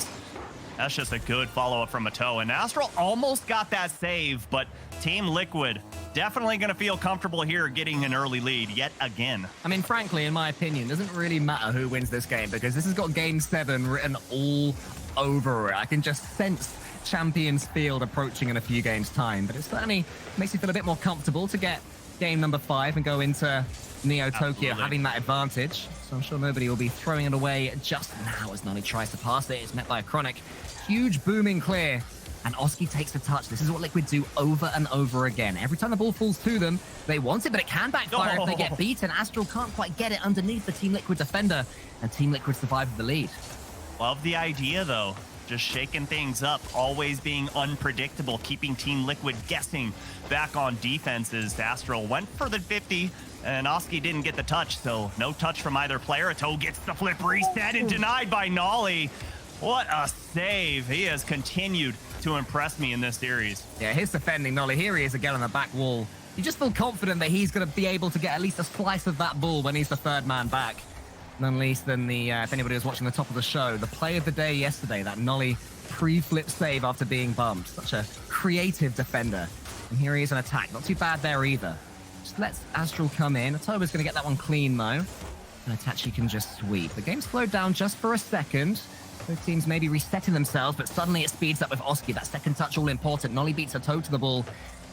That's just a good follow-up from a toe. And Astral almost got that save, but Team Liquid definitely going to feel comfortable here getting an early lead yet again. I mean, frankly, in my opinion, it doesn't really matter who wins this game because this has got Game 7 written all over it. I can just sense Champions Field approaching in a few games' time, but it certainly makes me feel a bit more comfortable to get game number 5 and go into Neo Tokyo having that advantage. So I'm sure nobody will be throwing it away just now as Nani tries to pass it. It's met by Acronic. Huge booming clear, and Oski takes the touch. This is what Liquid do over and over again. Every time the ball falls to them, they want it, but it can backfire if they get beaten. Astral can't quite get it underneath the Team Liquid defender, and Team Liquid survive with the lead. Love the idea, though. Just shaking things up, always being unpredictable, keeping Team Liquid guessing back on defenses. Astral went for the 50, and Oski didn't get the touch, so no touch from either player. Ito gets the flip reset and denied by Nolly. What a save. He has continued to impress me in this series. Yeah, his defending Nolly. Here he is again on the back wall. You just feel confident that he's going to be able to get at least a slice of that ball when he's the third man back. None least than the, if anybody was watching the top of the show, the play of the day yesterday, that Nolly pre-flip save after being bumped. Such a creative defender. And here he is in attack. Not too bad there either. Just lets Astral come in. Atoba's going to get that one clean, though. And Itachi can just sweep. The game slowed down just for a second. Both teams maybe resetting themselves, but suddenly it speeds up with Oski. That second touch all important. Nolly beats a toe to the ball.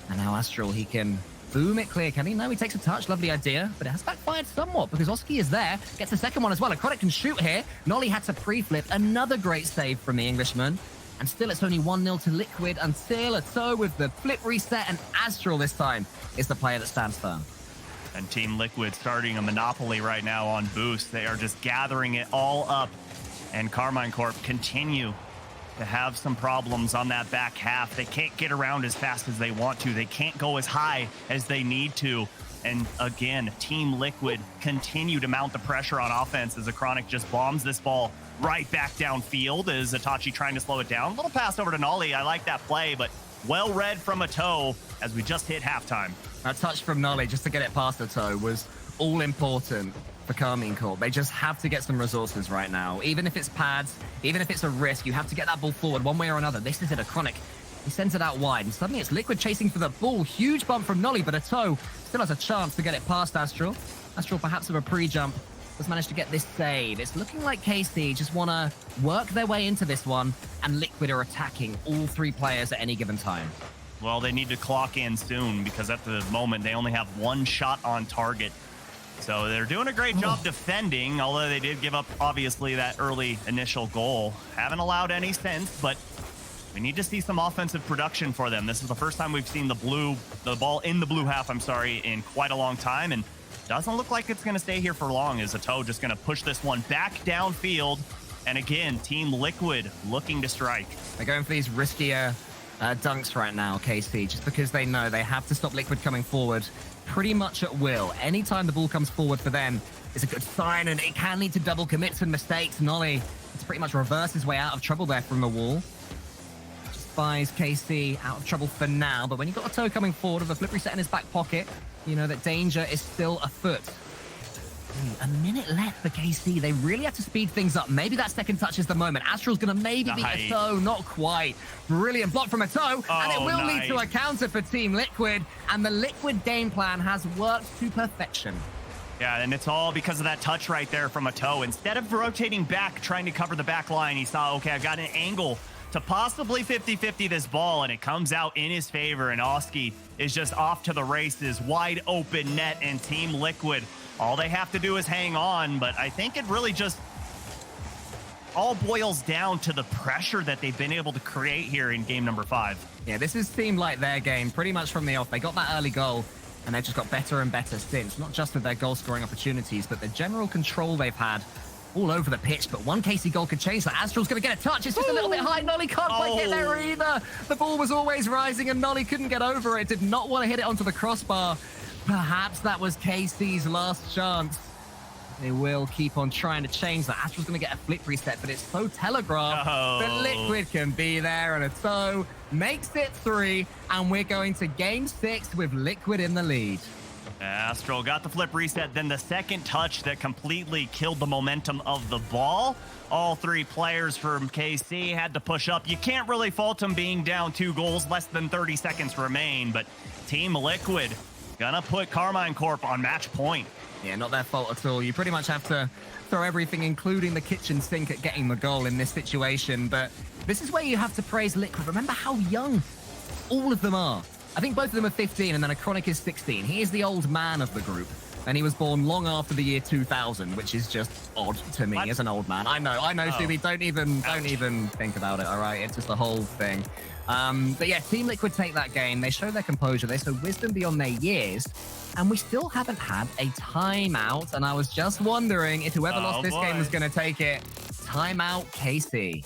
And now Astral, he can boom it clear. Can he? No, he takes a touch. Lovely idea. But it has backfired somewhat because Oski is there. Gets the second one as well. Acronic can shoot here. Nolly had to pre-flip. Another great save from the Englishman. And still it's only 1-0 to Liquid until a toe with the flip reset. And Astral this time is the player that stands firm. And Team Liquid starting a monopoly right now on boost. They are just gathering it all up. And Karmine Corp continue to have some problems on that back half. They can't get around as fast as they want to. They can't go as high as they need to. And again, Team Liquid continue to mount the pressure on offense as Acronic just bombs this ball right back downfield as Itachi trying to slow it down. A little pass over to Nolly. I like that play, but well read from a toe as we just hit halftime. A touch from Nolly just to get it past the toe was all important for Karmine Corp. They just have to get some resources right now. Even if it's pads, even if it's a risk, you have to get that ball forward one way or another. This is it, Acronic. He sends it out wide, and suddenly it's Liquid chasing for the ball. Huge bump from Nolly, but a toe still has a chance to get it past Astral. Astral perhaps with a pre-jump has managed to get this save. It's looking like KC just want to work their way into this one, and Liquid are attacking all 3 players at any given time. Well, they need to clock in soon because at the moment they only have 1 shot on target. So they're doing a great job defending, although they did give up, obviously, that early initial goal. Haven't allowed any since, but we need to see some offensive production for them. This is the first time we've seen the ball in the blue half, in quite a long time, and doesn't look like it's going to stay here for long. Is Ato just going to push this one back downfield? And again, Team Liquid looking to strike. They're going for these riskier dunks right now, KC, just because they know they have to stop Liquid coming forward pretty much at will. Anytime the ball comes forward for them is a good sign, and it can lead to double commits and mistakes. Nolly, it's pretty much reversed his way out of trouble there from the wall. Just buys KC out of trouble for now, but when you've got a toe coming forward with a flip reset in his back pocket, you know that danger is still afoot. A minute left for KC. They really have to speed things up. Maybe that second touch is the moment. Astral's going to maybe beat Ato. Not quite. Brilliant block from Ato. And it will lead to a counter for Team Liquid. And the Liquid game plan has worked to perfection. Yeah, and it's all because of that touch right there from Ato. Instead of rotating back, trying to cover the back line, he saw, okay, I've got an angle to possibly 50-50 this ball, and it comes out in his favor. And Oski is just off to the races. Wide open net, and Team Liquid, all they have to do is hang on, but I think it really just all boils down to the pressure that they've been able to create here in game number 5. Yeah, this has seemed like their game pretty much from the off. They got that early goal, and they've just got better and better since. Not just with their goal-scoring opportunities, but the general control they've had all over the pitch. But one KC goal could change that. Astral's going to get a touch. It's just a little bit high. Nolly can't quite get there either. The ball was always rising, and Nolly couldn't get over it. Did not want to hit it onto the crossbar. Perhaps that was KC's last chance. They will keep on trying to change that. Astral's going to get a flip reset, but it's so telegraphed that Liquid can be there. And Ato makes it 3, and we're going to game 6 with Liquid in the lead. Astral got the flip reset, then the second touch that completely killed the momentum of the ball. All 3 players from KC had to push up. You can't really fault them being down 2 goals, less than 30 seconds remain, but Team Liquid gonna put Karmine Corp on match point. Yeah, not their fault at all. You pretty much have to throw everything, including the kitchen sink, at getting the goal in this situation. But this is where you have to praise Liquid. Remember how young all of them are. I think both of them are 15, and then Acronic is 16. He is the old man of the group, and he was born long after the year 2000, which is just odd to me as an old man. I know, Shuby, don't even think about it, all right? It's just the whole thing. But yeah, Team Liquid take that game. They show their composure. They show wisdom beyond their years. And we still haven't had a timeout. And I was just wondering if whoever lost this game was going to take it. Timeout KC.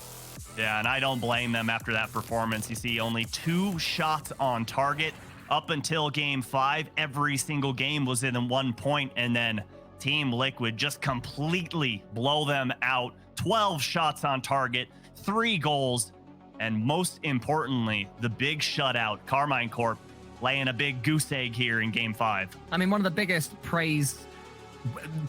Yeah, and I don't blame them after that performance. You see only 2 shots on target. Up until game 5, every single game was in 1 point. And then Team Liquid just completely blow them out. 12 shots on target, 3 goals. And most importantly, the big shutout, Karmine Corp laying a big goose egg here in game 5. I mean, one of the biggest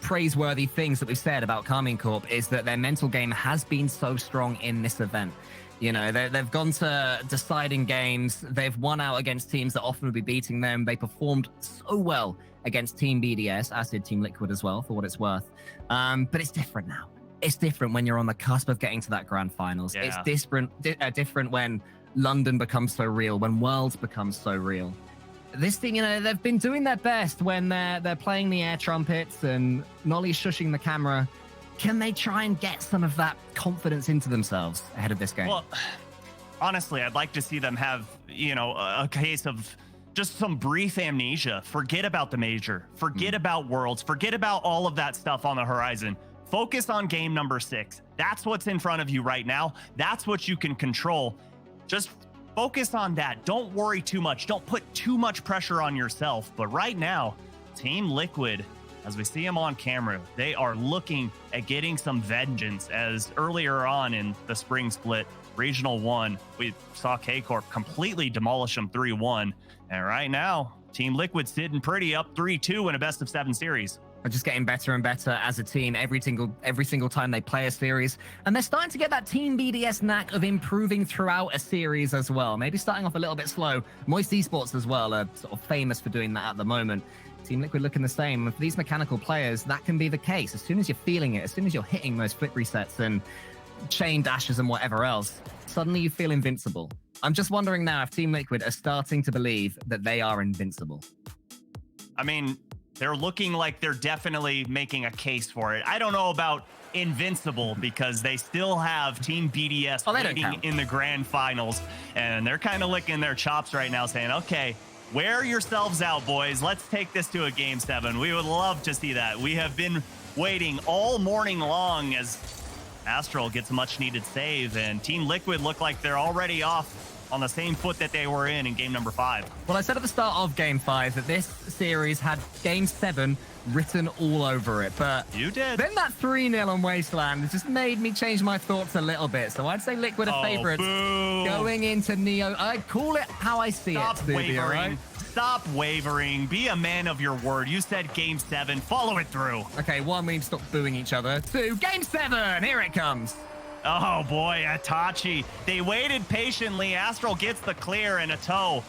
praiseworthy things that we've said about Karmine Corp is that their mental game has been so strong in this event. You know, they've gone to deciding games. They've won out against teams that often would be beating them. They performed so well against Team BDS, as did Team Liquid as well, for what it's worth. But it's different now. It's different when you're on the cusp of getting to that grand finals. Yeah. It's different when London becomes so real, when Worlds becomes so real. This team, you know, they've been doing their best when they're playing the air trumpets and Nolly's shushing the camera. Can they try and get some of that confidence into themselves ahead of this game? Well, honestly, I'd like to see them have, you know, a case of just some brief amnesia. Forget about the major. Forget about Worlds. Forget about all of that stuff on the horizon. Focus on game number 6. That's what's in front of you right now. That's what you can control. Just focus on that. Don't worry too much. Don't put too much pressure on yourself. But right now, Team Liquid, as we see them on camera, they are looking at getting some vengeance, as earlier on in the spring split, Regional 1, we saw K-Corp completely demolish them 3-1. And right now, Team Liquid sitting pretty up 3-2 in a best-of-7 series. Are just getting better and better as a team every single time they play a series. And they're starting to get that Team BDS knack of improving throughout a series as well. Maybe starting off a little bit slow. Moist Esports as well are sort of famous for doing that at the moment. Team Liquid looking the same. For these mechanical players, that can be the case. As soon as you're feeling it, as soon as you're hitting those flip resets and chain dashes and whatever else, suddenly you feel invincible. I'm just wondering now if Team Liquid are starting to believe that they are invincible. I mean, they're looking like they're definitely making a case for it. I don't know about invincible because they still have Team BDS waiting in the grand finals, and they're kind of licking their chops right now saying, okay, wear yourselves out, boys. Let's take this to a game 7. We would love to see that. We have been waiting all morning long as Astral gets a much needed save, and Team Liquid look like they're already off on the same foot that they were in game number 5. Well, I said at the start of game 5 that this series had game 7 written all over it, but you did. Then that 3-0 on Wasteland just made me change my thoughts a little bit. So I'd say Liquid are favorites going into Neo. I call it how I see it. Stop wavering. Right? Stop wavering. Be a man of your word. You said game 7. Follow it through. Okay, 1, we need to stop booing each other. 2, game 7. Here it comes. Oh boy, Itachi. They waited patiently. Astral gets the clear, and Ato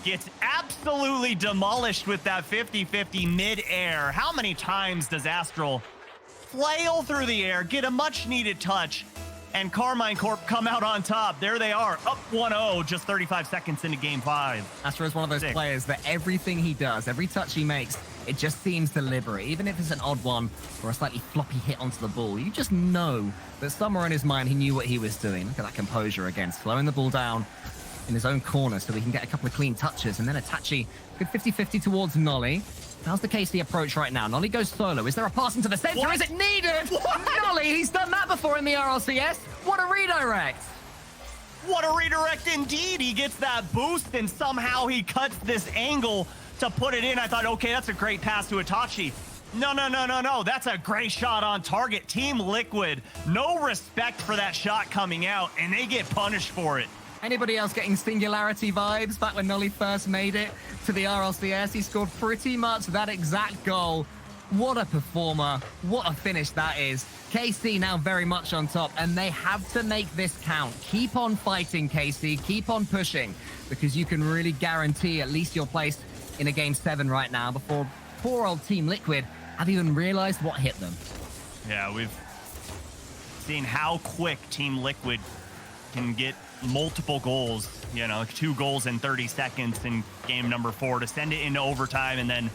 gets absolutely demolished with that 50-50 mid-air. How many times does Astral flail through the air, get a much-needed touch, and Karmine Corp come out on top? There they are, up 1-0, just 35 seconds into game 5. Astro is one of those players that everything he does, every touch he makes, it just seems deliberate. Even if it's an odd one or a slightly floppy hit onto the ball, you just know that somewhere in his mind he knew what he was doing. Look at that composure again, slowing the ball down in his own corner so he can get a couple of clean touches. And then Itachi, good 50-50 towards Nolly. How's the KC approach right now? Nolly goes solo. Is there a pass into the center? What? Is it needed? Nolly, he's done that before in the RLCS. What a redirect. What a redirect indeed. He gets that boost and somehow he cuts this angle to put it in. I thought, okay, that's a great pass to Itachi. No. That's a great shot on target. Team Liquid, no respect for that shot coming out, and they get punished for it. Anybody else getting Singularity vibes back when Nolly first made it to the RLCS? He scored pretty much that exact goal. What a performer. What a finish that is. KC now very much on top, and they have to make this count. Keep on fighting, KC. Keep on pushing, because you can really guarantee at least your place in a game 7 right now before poor old Team Liquid have even realized what hit them. Yeah, we've seen how quick Team Liquid can get multiple goals, 2 goals in 30 seconds in game number 4 to send it into overtime and then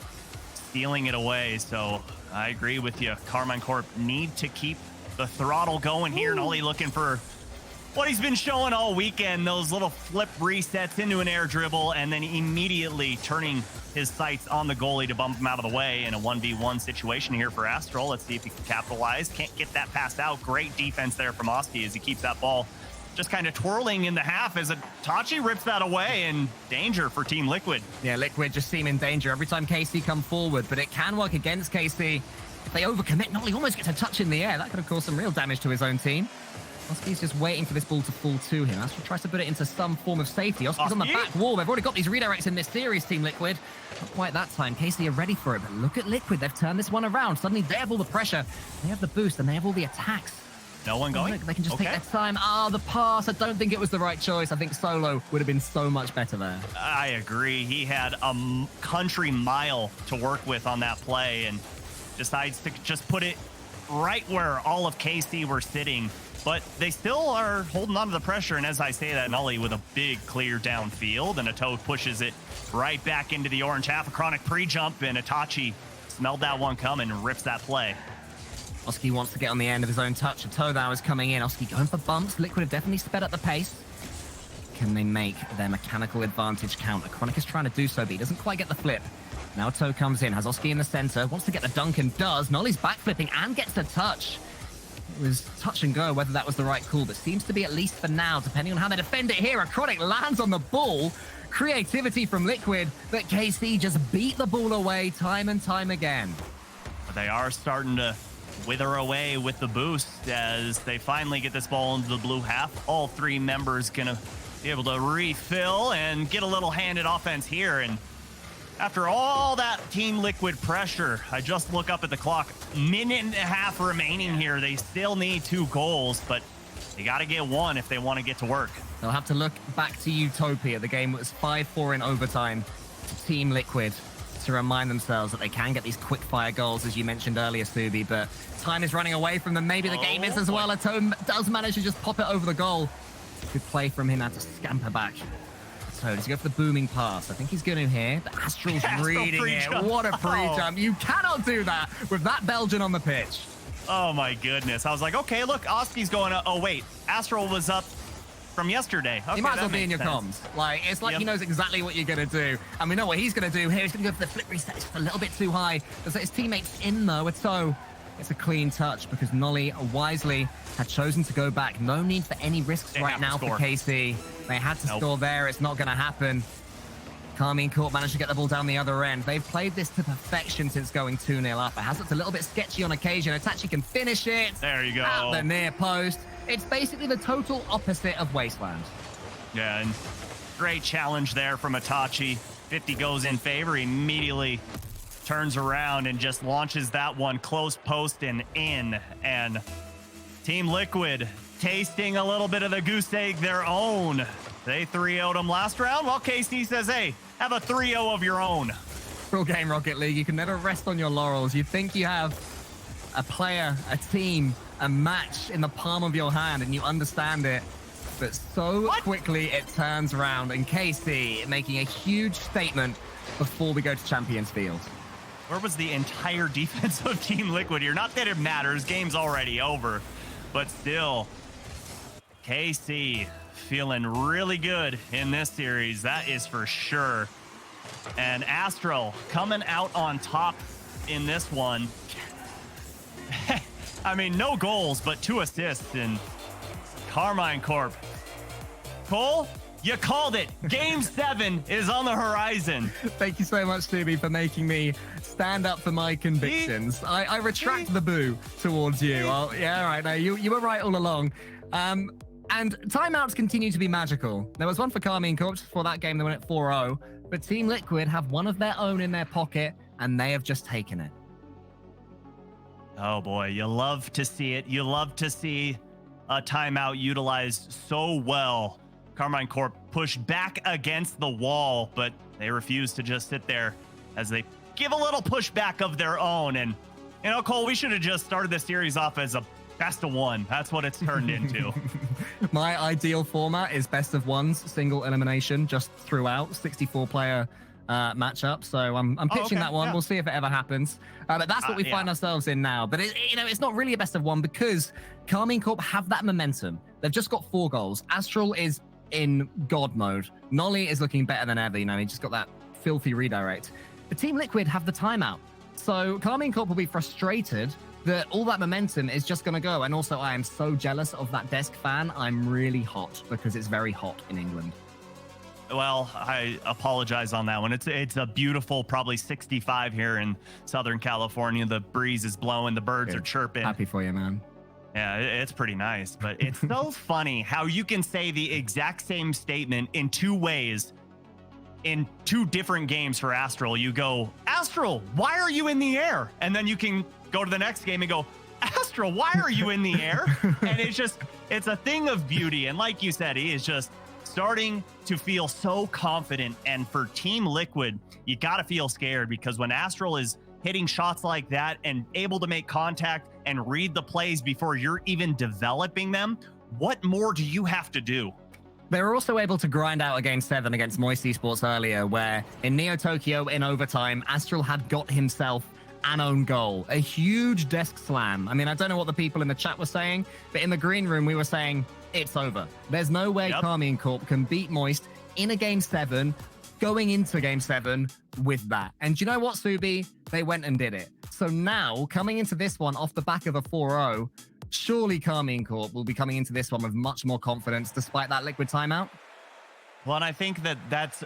stealing it away. So I agree with you. Karmine Corp need to keep the throttle going here. Nolly looking for what he's been showing all weekend, those little flip resets into an air dribble and then immediately turning his sights on the goalie to bump him out of the way in a 1v1 situation here for Astral. Let's see if he can capitalize. Can't get that pass out. Great defense there from Oski as he keeps that ball just kind of twirling in the half as Itachi rips that away, and danger for Team Liquid. Yeah, Liquid just seem in danger every time KC come forward, but it can work against KC. If they overcommit, Nolly almost gets a touch in the air. That could have caused some real damage to his own team. Oski's just waiting for this ball to fall to him. Astral tries to put it into some form of safety. Oski's on the back wall. They've already got these redirects in this series, Team Liquid. Not quite that time. KC are ready for it, but look at Liquid. They've turned this one around. Suddenly they have all the pressure. They have the boost, and they have all the attacks. No one going? Look, they can just take their time. The pass. I don't think it was the right choice. I think Solo would have been so much better there. I agree. He had a country mile to work with on that play and decides to just put it right where all of KC were sitting. But they still are holding on to the pressure. And as I say that, Nolly with a big clear downfield, and Ato pushes it right back into the orange half. A chronic pre-jump, and Itachi smelled that one coming and rips that play. Oski wants to get on the end of his own touch. Ato now is coming in. Oski going for bumps. Liquid have definitely sped up the pace. Can they make their mechanical advantage count? Chronic is trying to do so, but he doesn't quite get the flip. Now Ato comes in, has Oski in the center, wants to get the dunk and does. Nolly's backflipping and gets the touch. It was touch and go whether that was the right call, but seems to be, at least for now, depending on how they defend it here. Chronic lands on the ball. Creativity from Liquid, but KC just beat the ball away time and time again. But they are starting to wither away with the boost as they finally get this ball into the blue half. All 3 members gonna be able to refill and get a little handed offense here. And after all that Team Liquid pressure, I just look up at the clock. Minute and a half remaining here. They still need 2 goals, but they got to get 1 if they want to get to work. They'll have to look back to Utopia. The game was 5-4 in overtime to Team Liquid. to remind themselves that they can get these quick fire goals, as you mentioned earlier, Subi, but time is running away from them. Maybe the game is as well. Atone does manage to just pop it over the goal. Good play from him now to scamper back. So does he go for the booming pass? I think he's going to here. But Astral's reading it. What a pre-jump. You cannot do that with that Belgian on the pitch. Oh my goodness. I was like, okay, look, Oski's going up. Oh wait, Astral was up from yesterday. Okay, he might as well be in your comms. Like, it's like he knows exactly what you're going to do. And we know what he's going to do here. He's going to go for the flip reset. It's a little bit too high. There's his teammates in though. It's a clean touch because Nolly wisely had chosen to go back. No need for any risks right now for KC. They had to score there. It's not going to happen. Karmine Corp managed to get the ball down the other end. They've played this to perfection since going 2-0 up. It has looked a little bit sketchy on occasion. Itachi can finish it. There you go. At the near post. It's basically the total opposite of Wasteland. Yeah, and great challenge there from Itachi. 50 goes in favor. He immediately turns around and just launches that one close post and in. And Team Liquid tasting a little bit of the goose egg their own. They 3-0'd them last round. Well, KC says, hey, have a 3-0 of your own. Full game Rocket League. You can never rest on your laurels. You think you have a player, a team, a match in the palm of your hand and you understand it. But so quickly it turns around, and KC making a huge statement before we go to Champions Field. Where was the entire defense of Team Liquid here? Not that it matters. Game's already over. But still, KC feeling really good in this series. That is for sure. And Astral coming out on top in this one. I mean, no goals, but 2 assists in Karmine Corp. Cole, you called it. Game 7 is on the horizon. Thank you so much, Subi, for making me stand up for my convictions. I retract the boo towards you. Yeah, all right. No, you were right all along. And timeouts continue to be magical. There was one for Karmine Corp for that game. They went at 4-0. But Team Liquid have one of their own in their pocket, and they have just taken it. Oh, boy. You love to see it. You love to see a timeout utilized so well. Karmine Corp pushed back against the wall, but they refuse to just sit there as they give a little pushback of their own. And, you know, Cole, we should have just started this series off as a best of one. That's what it's turned into. My ideal format is best of ones, single elimination, just throughout, 64-player matchup. So I'm pitching that one. Yeah. We'll see if it ever happens. But that's what we find ourselves in now. But it's not really a best of one because Karmine Corp have that momentum. They've just got 4 goals. Astral is in God mode. Nolly is looking better than ever. You know, he just got that filthy redirect. The Team Liquid have the timeout. So Karmine Corp will be frustrated that all that momentum is just going to go. And also, I am so jealous of that desk fan. I'm really hot because it's very hot in England. Well, I apologize on that one. It's a beautiful, probably 65 here in Southern California. The breeze is blowing. The birds are chirping. Happy for you, man. Yeah, it's pretty nice. But it's so funny how you can say the exact same statement in 2 ways in 2 different games for Astral. You go, Astral, why are you in the air? And then you can go to the next game and go, Astral, why are you in the air? And it's a thing of beauty. And like you said, he is just starting to feel so confident. And for Team Liquid, you got to feel scared because when Astral is hitting shots like that and able to make contact and read the plays before you're even developing them, what more do you have to do? They were also able to grind out a game 7 against Moist Esports earlier, where in Neo Tokyo in overtime, Astral had got himself an own goal, a huge desk slam. I mean, I don't know what the people in the chat were saying, but in the green room, we were saying it's over. There's no way Karmine Corp can beat Moist in a game 7, going into game 7 with that. And do you know what, Subi? They went and did it. So now, coming into this one off the back of a 4-0, surely Karmine Corp will be coming into this one with much more confidence despite that Liquid timeout. Well, and I think that's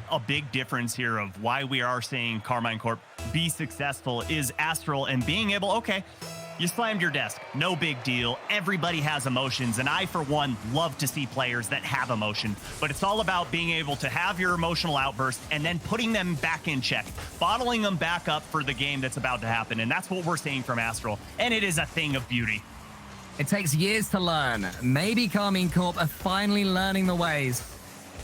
a big difference here of why we are seeing Karmine Corp be successful is Astral and being able, okay, you slammed your desk, no big deal. Everybody has emotions, and I, for one, love to see players that have emotion. But it's all about being able to have your emotional outburst and then putting them back in check, bottling them back up for the game that's about to happen. And that's what we're seeing from Astral, and it is a thing of beauty. It takes years to learn. Maybe Karmine Corp are finally learning the ways.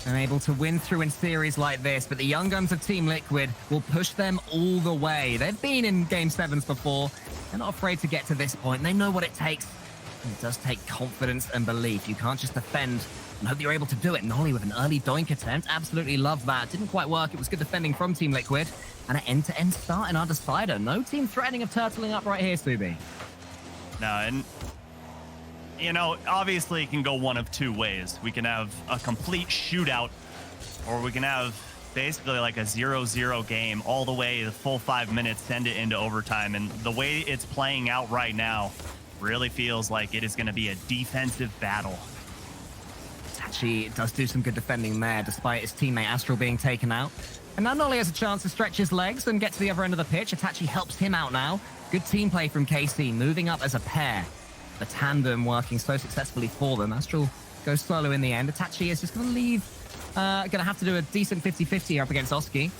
and able to win through in series like this, but the young guns of Team Liquid will push them all the way. They've been in Game 7s before. They're not afraid to get to this point. They know what it takes. And it does take confidence and belief. You can't just defend and hope you're able to do it. Nolly with an early doink attempt. Absolutely love that. Didn't quite work. It was good defending from Team Liquid. And an end-to-end start in our decider. No team threatening of turtling up right here, Subi. No, and you know, obviously it can go one of two ways. We can have a complete shootout, or we can have basically like a 0-0 game all the way the full 5 minutes, send it into overtime. And the way it's playing out right now really feels like it is going to be a defensive battle. Tachi does do some good defending there, despite his teammate Astral being taken out. And now Nolly has a chance to stretch his legs and get to the other end of the pitch. Itachi helps him out now. Good team play from KC, moving up as a pair. The tandem working so successfully for them. Astral goes solo in the end. Itachi is just going to leave. Going to have to do a decent 50-50 up against Oski.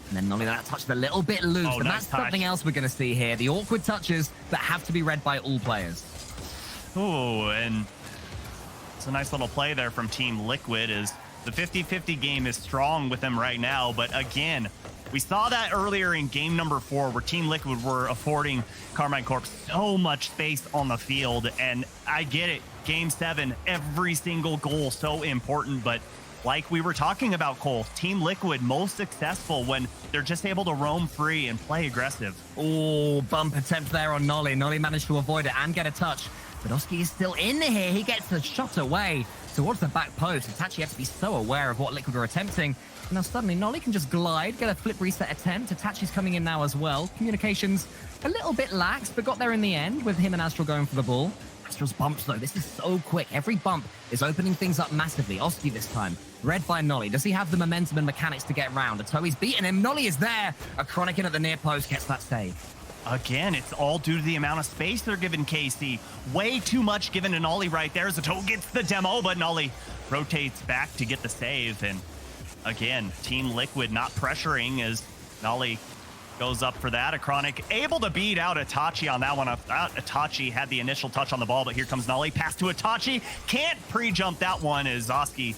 And then Nolly, that touched a little bit loose. Oh, and nice that's something else we're going to see here. The awkward touches that have to be read by all players. Oh, and it's a nice little play there from Team Liquid. Is the 50-50 game is strong with them right now, but again, we saw that earlier in game number 4 where Team Liquid were affording Karmine Corp so much space on the field. And I get it, game 7, every single goal so important, but like we were talking about, Cole, Team Liquid most successful when they're just able to roam free and play aggressive. Oh, bump attempt there on Nolly. Nolly managed to avoid it and get a touch. But Oski is still in here. He gets the shot away towards the back post. Itachi has to be so aware of what Liquid are attempting. And now suddenly Nolly can just glide, get a flip reset attempt. Itachi's coming in now as well. Communications a little bit lax, but got there in the end with him and Astral going for the ball. Astral's bumps though. This is so quick. Every bump is opening things up massively. Oski this time, read by Nolly. Does he have the momentum and mechanics to get round? Atoi's beating him. Nolly is there. A Chronic in at the near post gets that save. Again, it's all due to the amount of space they're giving KC. Way too much given to Nolly right there. Zato gets the demo, but Nolly rotates back to get the save. And again, Team Liquid not pressuring as Nolly goes up for that. A Chronic able to beat out Itachi on that one. Itachi had the initial touch on the ball, but here comes Nolly. Pass to Itachi. Can't pre-jump that one as Oski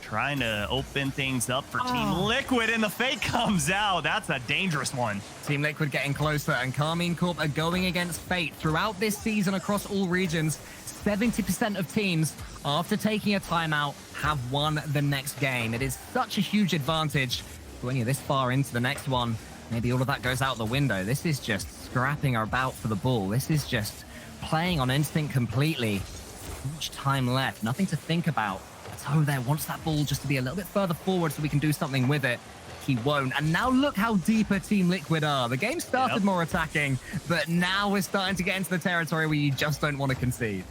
trying to open things up for Team Liquid, and the fake comes out. That's a dangerous one. Team Liquid getting closer, and Karmine Corp are going against fate throughout this season across all regions. 70% of teams, after taking a timeout, have won the next game. It is such a huge advantage. But when you're this far into the next one, maybe all of that goes out the window. This is just scrapping about for the ball. This is just playing on instinct completely. Too much time left, nothing to think about. Ato there wants that ball just to be a little bit further forward so we can do something with it. He won't. And now look how deeper Team Liquid are. The game started more attacking, but now we're starting to get into the territory where you just don't want to concede.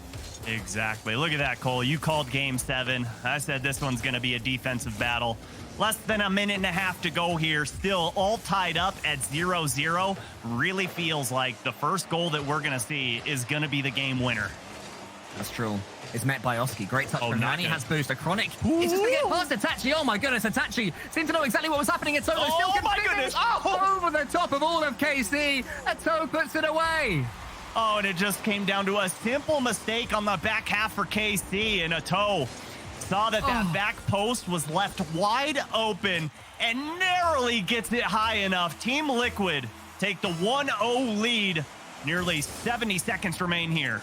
Exactly. Look at that, Cole. You called game 7. I said this one's going to be a defensive battle. Less than a minute and a half to go here. Still all tied up at 0-0. Really feels like the first goal that we're going to see is going to be the game winner. Astral is met by Oski. Great touch from Nani. Has boost. A Chronic. Ooh. He's just going to get past Itachi. Oh my goodness, Itachi seemed to know exactly what was happening. Ato still can my finish. goodness. Oh, over the top of all of KC. Ato puts it away. Oh, and it just came down to a simple mistake on the back half for KC, and Ato saw that back post was left wide open and narrowly gets it high enough. Team Liquid take the 1-0 lead. Nearly 70 seconds remain here.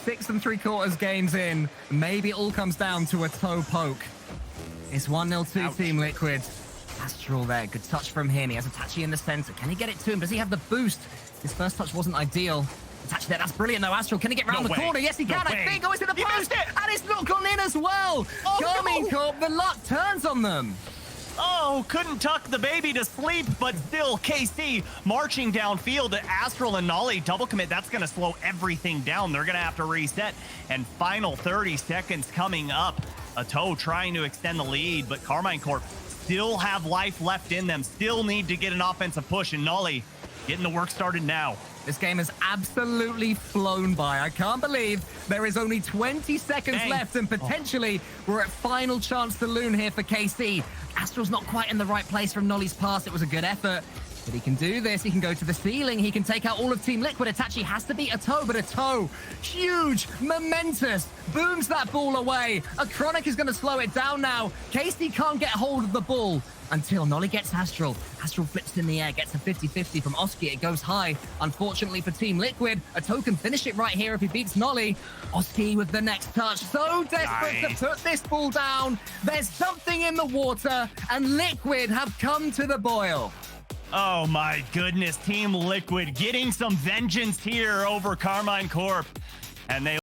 6 3/4 games in. Maybe it all comes down to a toe poke. It's 1-0 to Team Liquid. Astral there. Good touch from him. He has Itachi in the center. Can he get it to him? Does he have the boost? His first touch wasn't ideal. Itachi there. That's brilliant though. Astral, can he get round the corner? Yes, he can. I think. Oh, it's in the post. And it's not gone in as well. Karmine Corp, the luck turns on them. Oh, couldn't tuck the baby to sleep, but still KC marching downfield. Astral and Nolly double commit. That's going to slow everything down. They're going to have to reset. And final 30 seconds coming up. Ato trying to extend the lead, but Karmine Corp still have life left in them. Still need to get an offensive push, and Nolly getting the work started now. This game has absolutely flown by. I can't believe there is only 20 seconds left, and potentially we're at final chance to loon here for KC. Astral's not quite in the right place from Nolly's pass. It was a good effort. But he can do this. He can go to the ceiling. He can take out all of Team Liquid. Itachi has to beat a toe, but a toe, huge, momentous, booms that ball away. A Chronic is going to slow it down now. Casey can't get hold of the ball until Nolly gets Astral. Astral flips in the air, gets a 50-50 from Oski. It goes high. Unfortunately for Team Liquid, a toe can finish it right here if he beats Nolly. Oski with the next touch. So desperate to put this ball down. There's something in the water, and Liquid have come to the boil. Oh my goodness, Team Liquid getting some vengeance here over Karmine Corp. And they